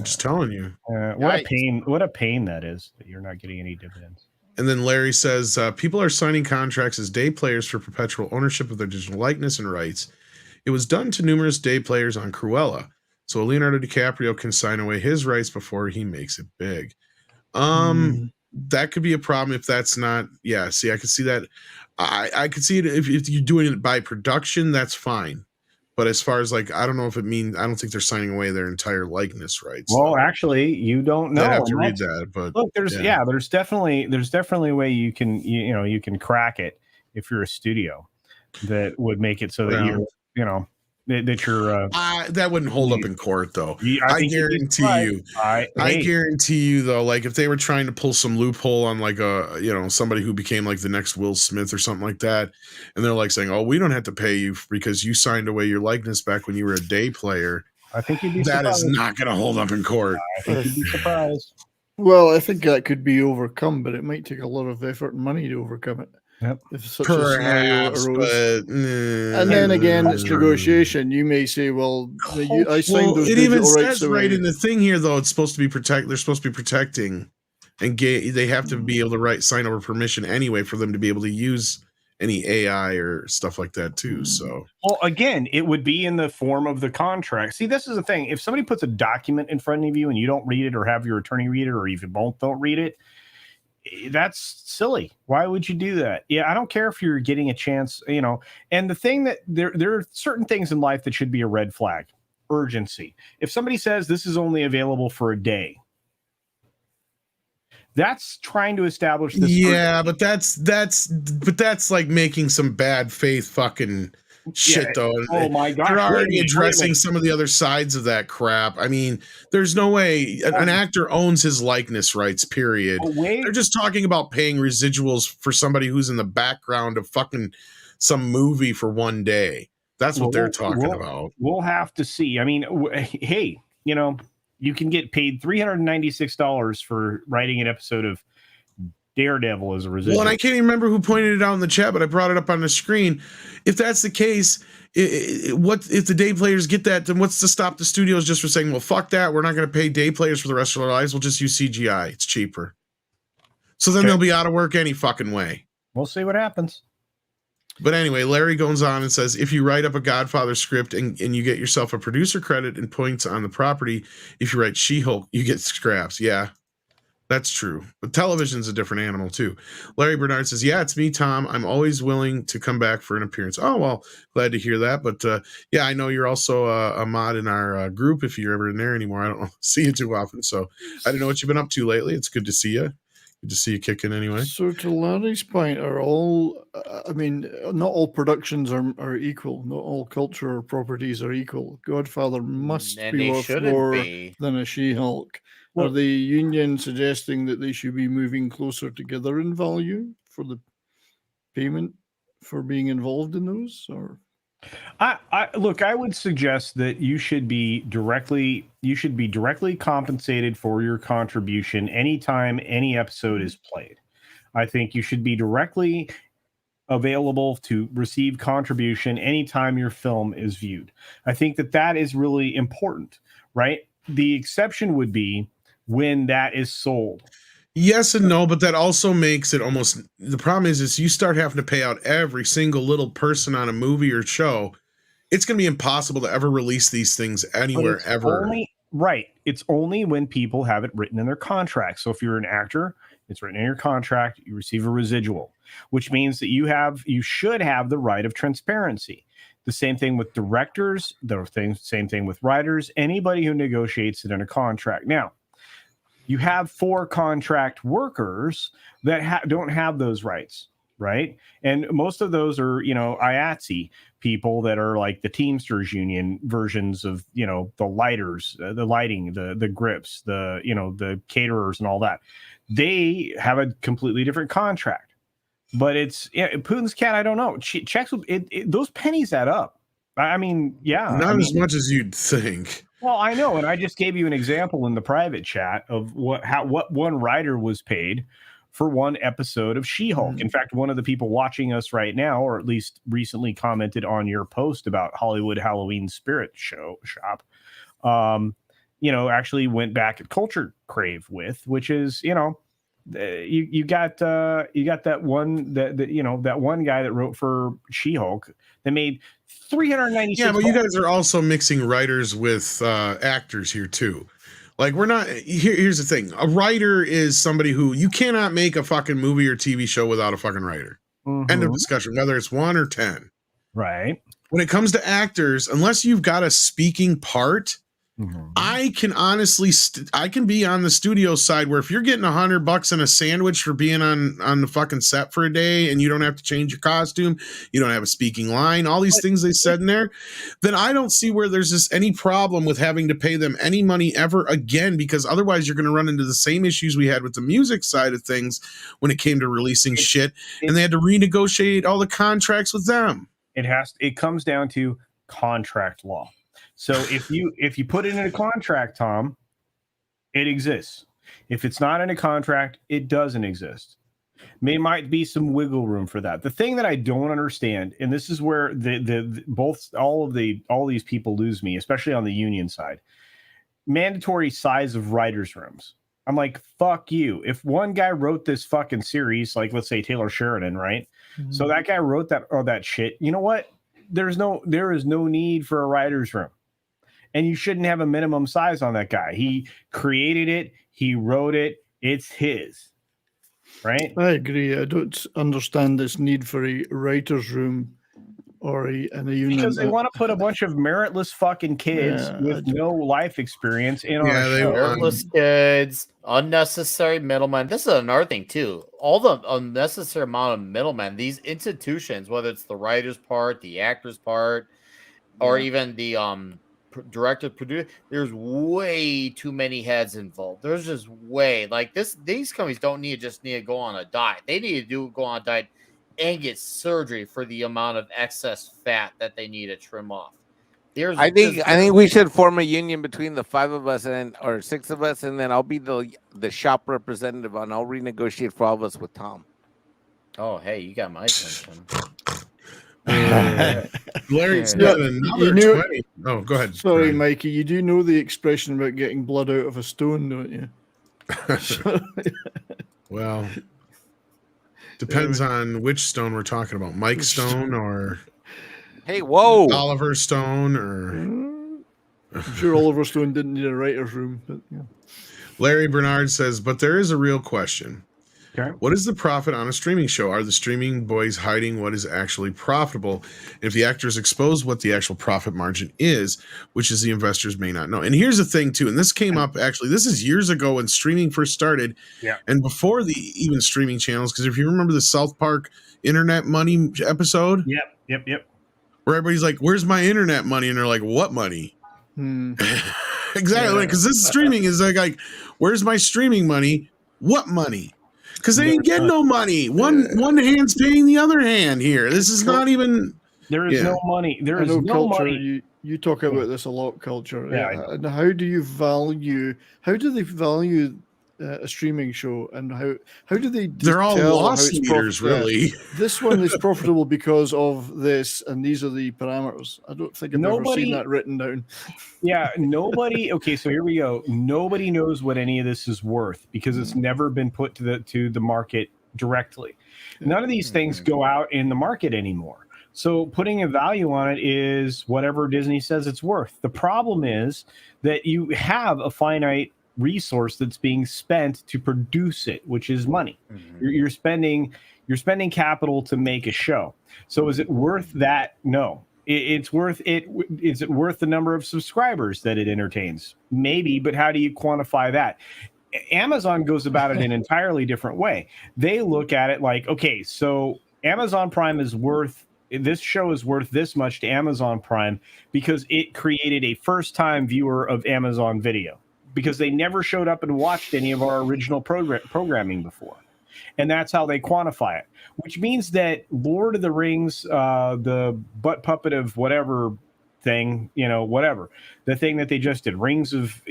just telling you. What a pain! What a pain that is that you're not getting any dividends. And then Larry says people are signing contracts as day players for perpetual ownership of their digital likeness and rights. It was done to numerous day players on Cruella, so Leonardo DiCaprio can sign away his rights before he makes it big. That could be a problem if that's not. Yeah, see, I could see that. I could see it if you're doing it by production, that's fine. But as far as I don't know if it means, I don't think they're signing away their entire likeness rights. Well, actually, you don't know. I have to read that, but look, there's definitely a way you can you can crack it if you're a studio that would make it so that you're that you're that wouldn't hold up in court though. I guarantee you. I guarantee you though, like if they were trying to pull some loophole on like a somebody who became like the next Will Smith or something like that, and they're like saying, "Oh, we don't have to pay you because you signed away your likeness back when you were a day player." I think you'd be that surprised. is not going to hold up in court. I think you'd be surprised. Well, I think that could be overcome, but it might take a lot of effort and money to overcome it. if such a scenario Perhaps, arose. but And then again, it's negotiation. You may say, "Well, I signed those it even digital rights says right away." in the thing here, though, it's supposed to be protect. They're supposed to be protecting, and they have to be able to sign over permission anyway for them to be able to use any AI or stuff like that too. So, well, again, it would be in the form of the contract. See, this is the thing. If somebody puts a document in front of you and you don't read it, or have your attorney read it, or even both don't read it, that's silly. Why would you do that? Yeah, I don't care if you're getting a chance, And the thing that there are certain things in life that should be a red flag. Urgency. If somebody says this is only available for a day, that's trying to establish this. Yeah, but that's like making some bad faith fucking shit, though. Oh my God. They're already addressing some of the other sides of that crap. I mean, there's no way an actor owns his likeness rights, period. They're just talking about paying residuals for somebody who's in the background of fucking some movie for one day. That's what they're talking about. We'll have to see. I mean, hey, you can get paid $396 for writing an episode of Daredevil as a residual. Well, and I can't even remember who pointed it out in the chat, but I brought it up on the screen. If that's the case, what if the day players get that? Then what's to stop the studios just from saying, "Well, fuck that. We're not going to pay day players for the rest of their lives. We'll just use CGI. It's cheaper." So then they'll be out of work any fucking way. We'll see what happens. But anyway, Larry goes on and says, if you write up a Godfather script and you get yourself a producer credit and points on the property, if you write She-Hulk, you get scraps. Yeah, that's true. But television's a different animal, too. Larry Bernard says, yeah, it's me, Tom. I'm always willing to come back for an appearance. Oh, well, glad to hear that. But yeah, I know you're also a mod in our group if you're ever in there anymore. I don't see you too often. So I don't know what you've been up to lately. It's good to see you. Good to see you kicking anyway. So to Larry's point, not all productions are equal. Not all culture or properties are equal. Godfather must be worth more than a She-Hulk. Are the union suggesting that they should be moving closer together in value for the payment for being involved in those? Or I would suggest that you should be directly compensated for your contribution anytime any episode is played. I think you should be directly available to receive contribution anytime your film is viewed. I think that is really important, right? The exception would be when that is sold. Yes and no, but that also makes it almost, the problem is you start having to pay out every single little person on a movie or show. It's going to be impossible to ever release these things anywhere ever. It's only when people have it written in their contract. So if you're an actor, it's written in your contract, you receive a residual, which means that you should have the right of transparency. The same thing with directors, same thing with writers, anybody who negotiates it in a contract. Now, you have 4 contract workers that don't have those rights, right? And most of those are, IATSE people that are like the Teamsters union versions of, the lighters, the lighting, the grips, the caterers and all that. They have a completely different contract. But it's Putin's cat. I don't know. Checks those pennies add up. I mean, yeah, not as much as you'd think. Well, I know, and I just gave you an example in the private chat of what one writer was paid for one episode of She-Hulk. In fact, one of the people watching us right now, or at least recently commented on your post about Hollywood Halloween Spirit Shop, actually went back at Culture Crave which is, you got that one guy that wrote for She-Hulk that made $396. Yeah, but you guys are also mixing writers with actors here too. Like we're not here's the thing. A writer is somebody who you cannot make a fucking movie or TV show without a fucking writer. End of discussion, whether it's 1 or 10. Right. When it comes to actors, unless you've got a speaking part, I can honestly, I can be on the studio side where if you're getting $100 and a sandwich for being on the fucking set for a day and you don't have to change your costume, you don't have a speaking line, all these things they said in there, then I don't see where there's just any problem with having to pay them any money ever again, because otherwise you're going to run into the same issues we had with the music side of things when it came to releasing shit, and they had to renegotiate all the contracts with them. It comes down to contract law. So if you put it in a contract, Tom, it exists. If it's not in a contract, it doesn't exist. Might be some wiggle room for that. The thing that I don't understand, and this is where all these people lose me, especially on the union side, mandatory size of writers' rooms. I'm like, fuck you. If one guy wrote this fucking series, like let's say Taylor Sheridan, right? So that guy wrote that shit. You know what? There is no need for a writer's room. And you shouldn't have a minimum size on that guy. He created it, he wrote it, it's his. Right? I agree. I don't understand this need for a writer's room or a union. Because they want to put a bunch of meritless fucking kids with no life experience in on a show. Meritless kids, unnecessary middlemen. This is another thing too. All the unnecessary amount of middlemen. These institutions, whether it's the writer's part, the actor's part, or even the director, producer, there's way too many heads involved. There's just way these companies don't need to go on a diet. They need to go on a diet and get surgery for the amount of excess fat that they need to trim off. I think we should form a union between the 5 of us or 6 of us, and then I'll be the shop representative, and I'll renegotiate for all of us with Tom. Oh, hey, you got my attention. Larry's got another 20. Oh, go ahead. Sorry, Mikey. You do know the expression about getting blood out of a stone, don't you? Well, depends on which stone we're talking about. Mike Stone or Oliver Stone, or I'm sure Oliver Stone didn't need a writer's room. But yeah. Larry Bernard says, but there is a real question. Okay. What is the profit on a streaming show? Are the streaming boys hiding what is actually profitable? If the actors expose what the actual profit margin is, which is the investors may not know. And here's the thing too, and this came up actually, this is years ago when streaming first started, and before the even streaming channels, because if you remember the South Park Internet Money episode, Yep. where everybody's like, "Where's my internet money?" and they're like, "What money?" Exactly, because this streaming is like, "Where's my streaming money? What money?" Because they ain't getting no money. One hand's paying the other hand here. This is not even. There is no money. There is no culture. money. You talk about this a lot, culture. Yeah. And how do you value? How do they value a streaming show? And how do they? They're all loss leaders, really. This one is profitable because of this, and these are the parameters. I don't think I've ever seen that written down. Yeah, nobody. Okay, so here we go. Nobody knows what any of this is worth because it's never been put to the market directly. None of these things go out in the market anymore. So putting a value on it is whatever Disney says it's worth. The problem is that you have a finite resource that's being spent to produce it, which is money. You're spending capital to make a show. So is it worth that? No. It's worth it. Is it worth the number of subscribers that it entertains? Maybe, but how do you quantify that? Amazon goes about it in an entirely different way. They look at it like, okay, so Amazon Prime is worth, this show is worth this much to Amazon Prime because it created a first-time viewer of Amazon Video, because they never showed up and watched any of our original programming before. And that's how they quantify it, which means that Lord of the Rings, the butt puppet of whatever thing, whatever, the thing that they just did, Rings of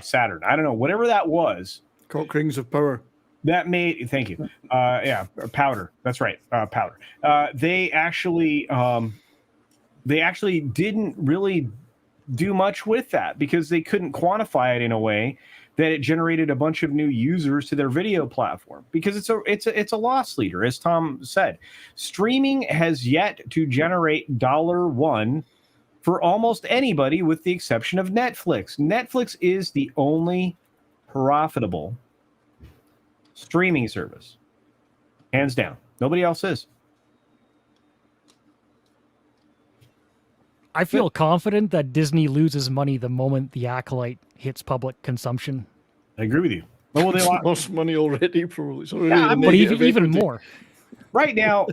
Saturn, I don't know, whatever that was. Cock Rings of Power. That made, thank you. Powder. That's right. Powder. They actually didn't really do much with that because they couldn't quantify it in a way that it generated a bunch of new users to their video platform, because it's a loss leader, as Tom said. Streaming has yet to generate $1 for almost anybody with the exception of Netflix. Netflix is the only profitable streaming service, hands down. Nobody else is. I feel confident that Disney loses money the moment The Acolyte hits public consumption. I agree with you. Well, they lost money already, probably. So but even more. Right now,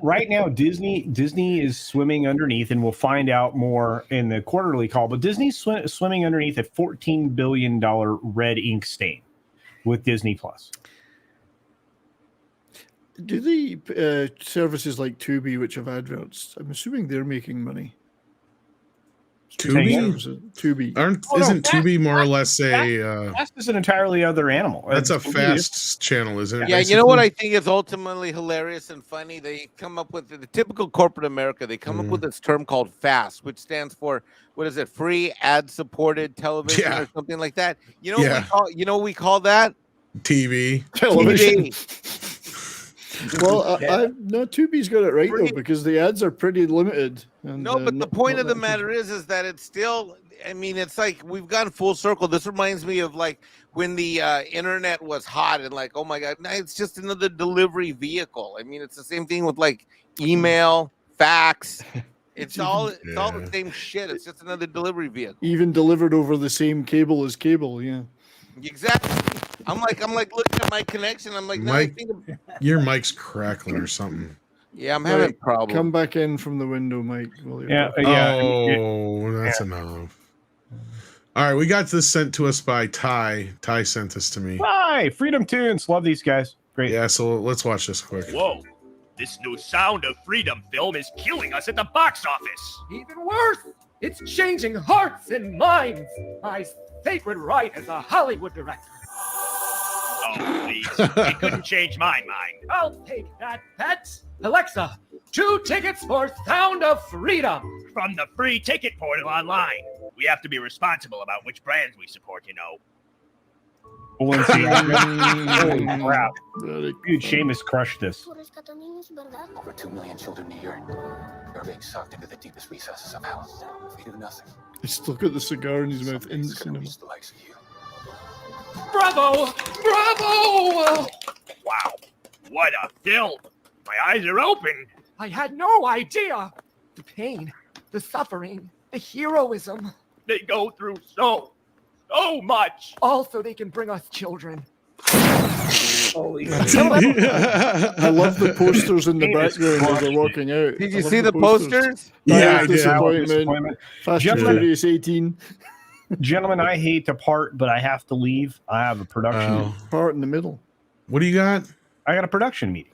Disney is swimming underneath, and we'll find out more in the quarterly call. But Disney's swimming underneath a $14 billion red ink stain with Disney Plus. Do the services like Tubi, which have adverts, I'm assuming they're making money? Tubi. Isn't Tubi more or less a Fast is an entirely other animal. that's a It's fast channel, isn't it? Yeah, you know what I think is ultimately hilarious and funny? They come up with the typical corporate America. They come up with this term called FAST, which stands for what is it? Free ad-supported television or something like that. You know what we call that? TV. Television. Well, no, Tubi's got it right though, because the ads are pretty limited. And, no, but the point of the matter is that it's still. I mean, it's like we've gone full circle. This reminds me of like when the internet was hot and like, oh my god, now it's just another delivery vehicle. I mean, it's the same thing with like email, fax. It's all the same shit. It's just another delivery vehicle. Even delivered over the same cable as cable. Yeah. Exactly. I'm like looking at my connection. I'm like, Mike, your mic's crackling or something. Yeah, I'm having problems. Come back in from the window, Mike. That's enough. All right, we got this sent to us by Ty. Ty sent this to me. Hi, Freedom Tunes. Love these guys. Great. Yeah, so let's watch this quick. Whoa. This new Sound of Freedom film is killing us at the box office. Even worse, it's changing hearts and minds. My sacred right as a Hollywood director. Oh, please. It couldn't change my mind. I'll take that, pets. Alexa, 2 tickets for Sound of Freedom. From the free ticket portal online. We have to be responsible about which brands we support, you know. Holy crap. Dude, Seamus crushed this. Over 2 million children a year are being sucked into the deepest recesses of hell. We do nothing. He's still got the cigar in his mouth in the cinema. Bravo! Bravo! Wow. What a film. My eyes are open. I had no idea. The pain, the suffering, the heroism. They go through so much. All so they can bring us children. Holy I love the posters in the background as they're walking out. Did you see the posters? Yeah, I did. Disappointment. Fast and Furious 18. Gentlemen, I hate to part, but I have to leave. I have a production part in the middle. What do you got? I got a production meeting.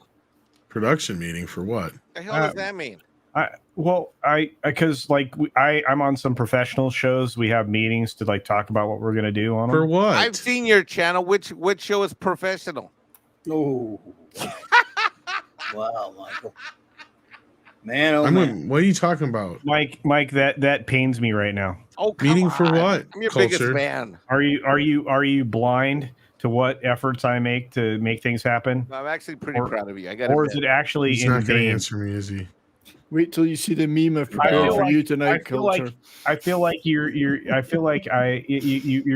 Production meeting for what? The hell does that mean? Because I'm on some professional shows. We have meetings to like talk about what we're gonna do on them. For what? I've seen your channel. Which show is professional? Oh, wow, Michael. Man, man. What are you talking about, Mike? That pains me right now. Oh, come meeting on. for what? I'm your Culture. biggest fan. Are you blind to what efforts I make to make things happen? I'm actually pretty proud of you. Or is it actually He's in not going to vain? answer me, is he? Wait till you see the meme I've prepared for you tonight, Culture. I feel like you're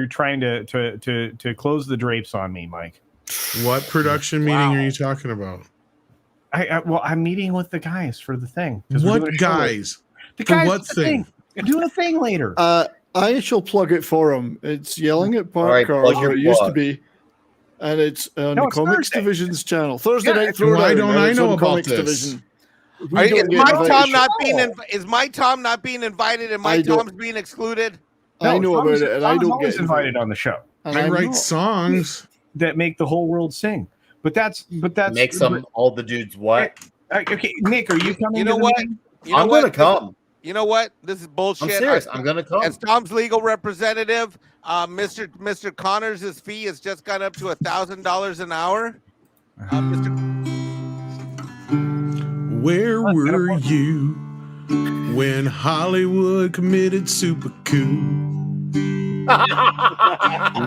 trying to close the drapes on me, Mike. What production meeting are you talking about? I'm meeting with the guys for the thing. What guys? The for guys what thing? We're doing a thing later. I shall plug it for him. It's Yelling at Park Cars, where it used to be. And it's on the Comics Thursday. Division's channel. Thursday night Throwdown. Why don't I know about Comics this? Division. Is my Tom not being invited and my Tom's being excluded? I know about it, and I don't get invited on the show. I write songs that make the whole world sing. But that's make some all the dudes what? Okay, Nick, are you coming? You know what? I'm gonna come. You know what? This is bullshit. I'm serious. I'm gonna come. As Tom's legal representative, Mr. Connors' fee has just gone up to $1,000 an hour. Where were you when Hollywood committed super coup?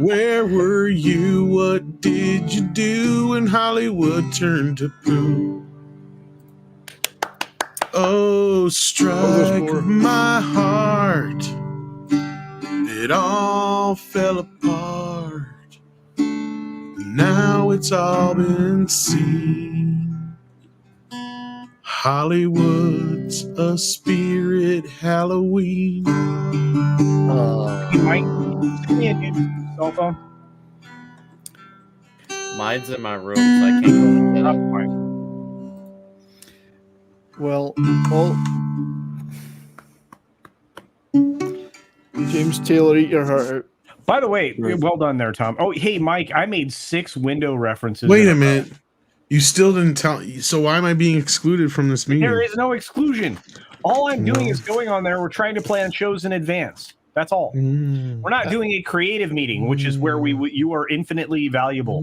Where were you? What did you do when Hollywood turned to poo? Oh, strike my heart. It all fell apart. Now it's all been seen. Hollywood's a spirit Halloween. Mike, send me a cell phone. Mine's in my room, so I can't go to bed. Well, James Taylor, eat your heart out. By the way, well done there, Tom. Oh, hey, Mike, I made 6 window references. Wait a minute. You still didn't tell. So why am I being excluded from this meeting? There is no exclusion. All I'm doing is going on there. We're trying to plan shows in advance. That's all. We're not doing a creative meeting, which is where you are infinitely valuable.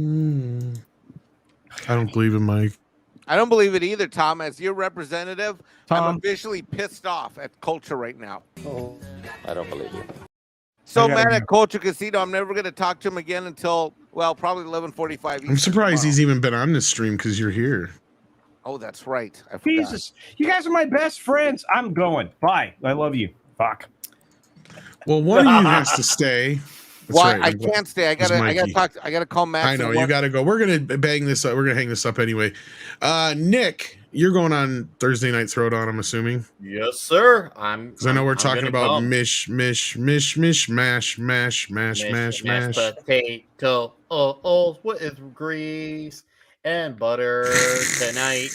I don't believe in Mike. I don't believe it either, Tom. As your representative, I'm Tom. officially pissed off at culture right now. I don't believe you. So mad at Culture Casino, I'm never going to talk to him again until, well, probably 11:45. I'm surprised he's even been on this stream because you're here. Oh, that's right. I forgot. Jesus, you guys are my best friends. I'm going. Bye. I love you. Fuck. Well, one of you has to stay. That's Well, right. I can't stay. I gotta call Matt. I know you gotta go. We're gonna bang this up. We're gonna hang this up anyway. Nick, you're going on Thursday Night Throwdown, I'm assuming. Yes, sir. Because I know we're talking about mash, potato. Oh, what is grease and butter tonight?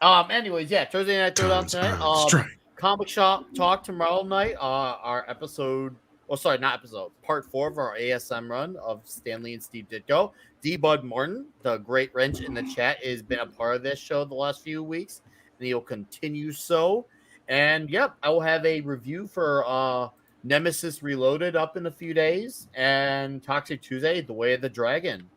Anyways, yeah, Thursday Night Throwdown tonight. Comic Shop Talk tomorrow night. Our episode. Oh, sorry, not episode. Part 4 of our ASM run of Stanley and Steve Ditko. D. Bud Martin, the great wrench in the chat, has been a part of this show the last few weeks, and he'll continue so. And yep, I will have a review for Nemesis Reloaded up in a few days, and Toxic Tuesday, The Way of the Dragon.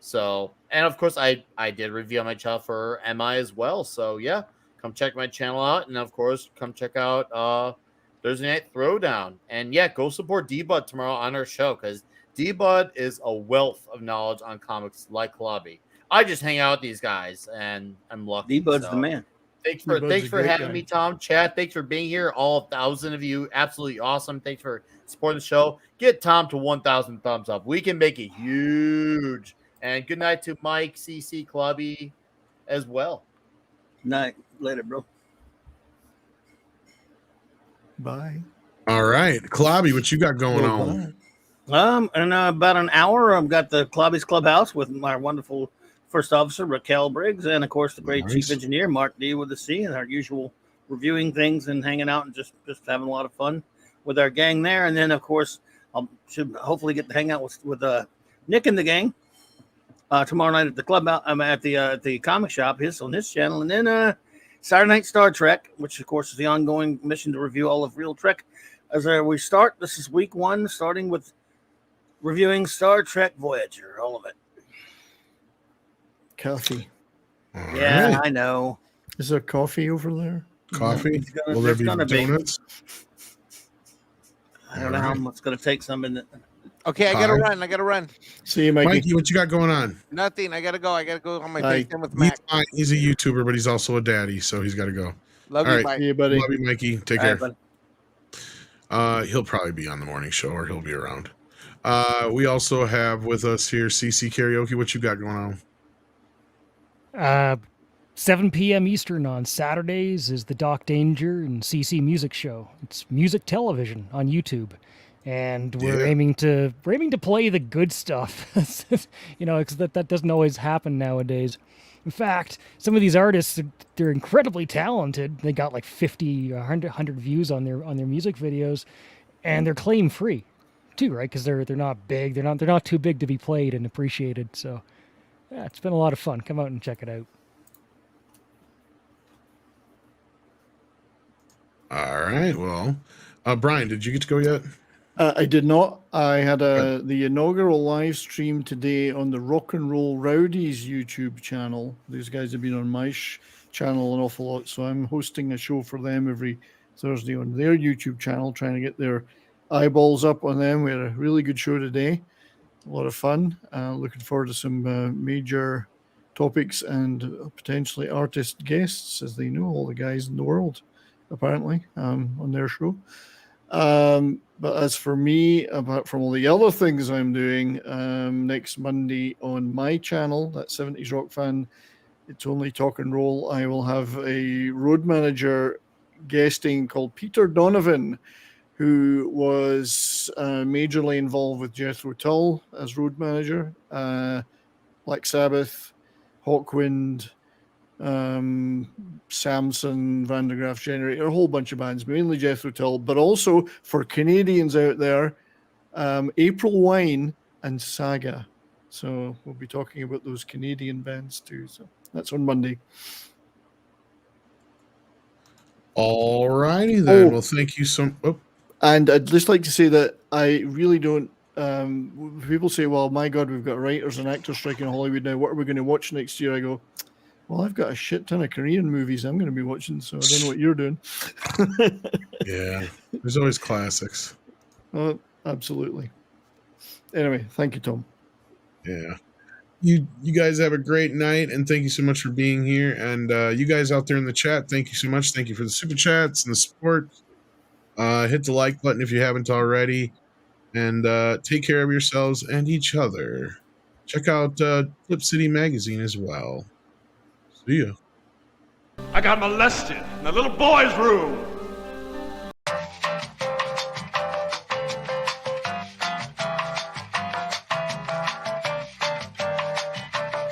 So, and of course, I did review on my channel for MI as well. So yeah, come check my channel out, and of course, come check out Thursday Night Throwdown. And yeah, go support D-Bud tomorrow on our show, because D-Bud is a wealth of knowledge on comics like Lobby. I just hang out with these guys, and I'm lucky. D-Bud's the man. Thanks for having me, Tom. Chad, thanks for being here. All 1,000 of you, absolutely awesome. Thanks for supporting the show. Get Tom to 1,000 thumbs up. We can make it huge. And good night to Mike, CC, Clubby as well. Night. Later, bro. Bye. All right, Klobby, what you got going on? In about an hour, I've got the Klobby's Clubhouse with my wonderful first officer Raquel Briggs, and of course the great chief engineer Mark D with the C, and our usual reviewing things and hanging out and just having a lot of fun with our gang there. And then of course I should hopefully get to hang out with Nick and the gang tomorrow night at the club. I'm at the comic shop on his channel, and then Saturday Night Star Trek, which of course is the ongoing mission to review all of Real Trek. As we start, this is week 1, starting with reviewing Star Trek Voyager, all of it. Coffee. Yeah, I know. Is there coffee over there? Coffee? Will there be donuts? I don't know how much it's going to take some in it. Okay, I gotta run. See you, Mikey. Mikey, what you got going on? Nothing. I gotta go on my FaceTime with Mac. He's a YouTuber, but he's also a daddy, so he's got to go. Love All you, right. Mike. See you, buddy. Love you, Mikey. Take All care. right, He'll probably be on the morning show, or he'll be around. We also have with us here CC Karaoke. What you got going on? 7 p.m. Eastern on Saturdays is the Doc Danger and CC Music Show. It's music television on YouTube, and we're aiming to play the good stuff. Because that doesn't always happen nowadays. In fact, some of these artists, they're incredibly talented. They got like 50 or 100 views on their music videos, and they're claim free too, right? Because they're not big. They're not too big to be played and appreciated. So yeah, it's been a lot of fun. Come out and check it out. All right. Well, Brian, did you get to go yet? I did not. I had the inaugural live stream today on the Rock and Roll Rowdies YouTube channel. These guys have been on my channel an awful lot, so I'm hosting a show for them every Thursday on their YouTube channel, trying to get their eyeballs up on them. We had a really good show today. A lot of fun. Looking forward to some major topics and potentially artist guests, as they know all the guys in the world, apparently, on their show. But as for me, apart from all the other things I'm doing, next Monday on my channel, that 70s Rock Fan, It's Only Talk and Roll, I will have a road manager guesting called Peter Donovan, who was majorly involved with Jethro Tull as road manager, Black Sabbath, Hawkwind, Samson, Van der Graaf Generator, a whole bunch of bands, mainly Jethro Tull, but also for Canadians out there, April Wine and Saga. So we'll be talking about those Canadian bands too. So that's on Monday. All righty then. Well, thank you so. Oh. And I'd just like to say that I really don't. People say, "Well, my God, we've got writers and actors striking in Hollywood now. What are we going to watch next year?" I go, "Well, I've got a shit ton of Korean movies I'm going to be watching, so I don't know what you're doing." Yeah, there's always classics. Oh, absolutely. Anyway, thank you, Tom. Yeah. You guys have a great night, and thank you so much for being here. And you guys out there in the chat, thank you so much. Thank you for the super chats and the support. Hit the like button if you haven't already, and take care of yourselves and each other. Check out Flip City Magazine as well. See ya. I got molested in a little boy's room.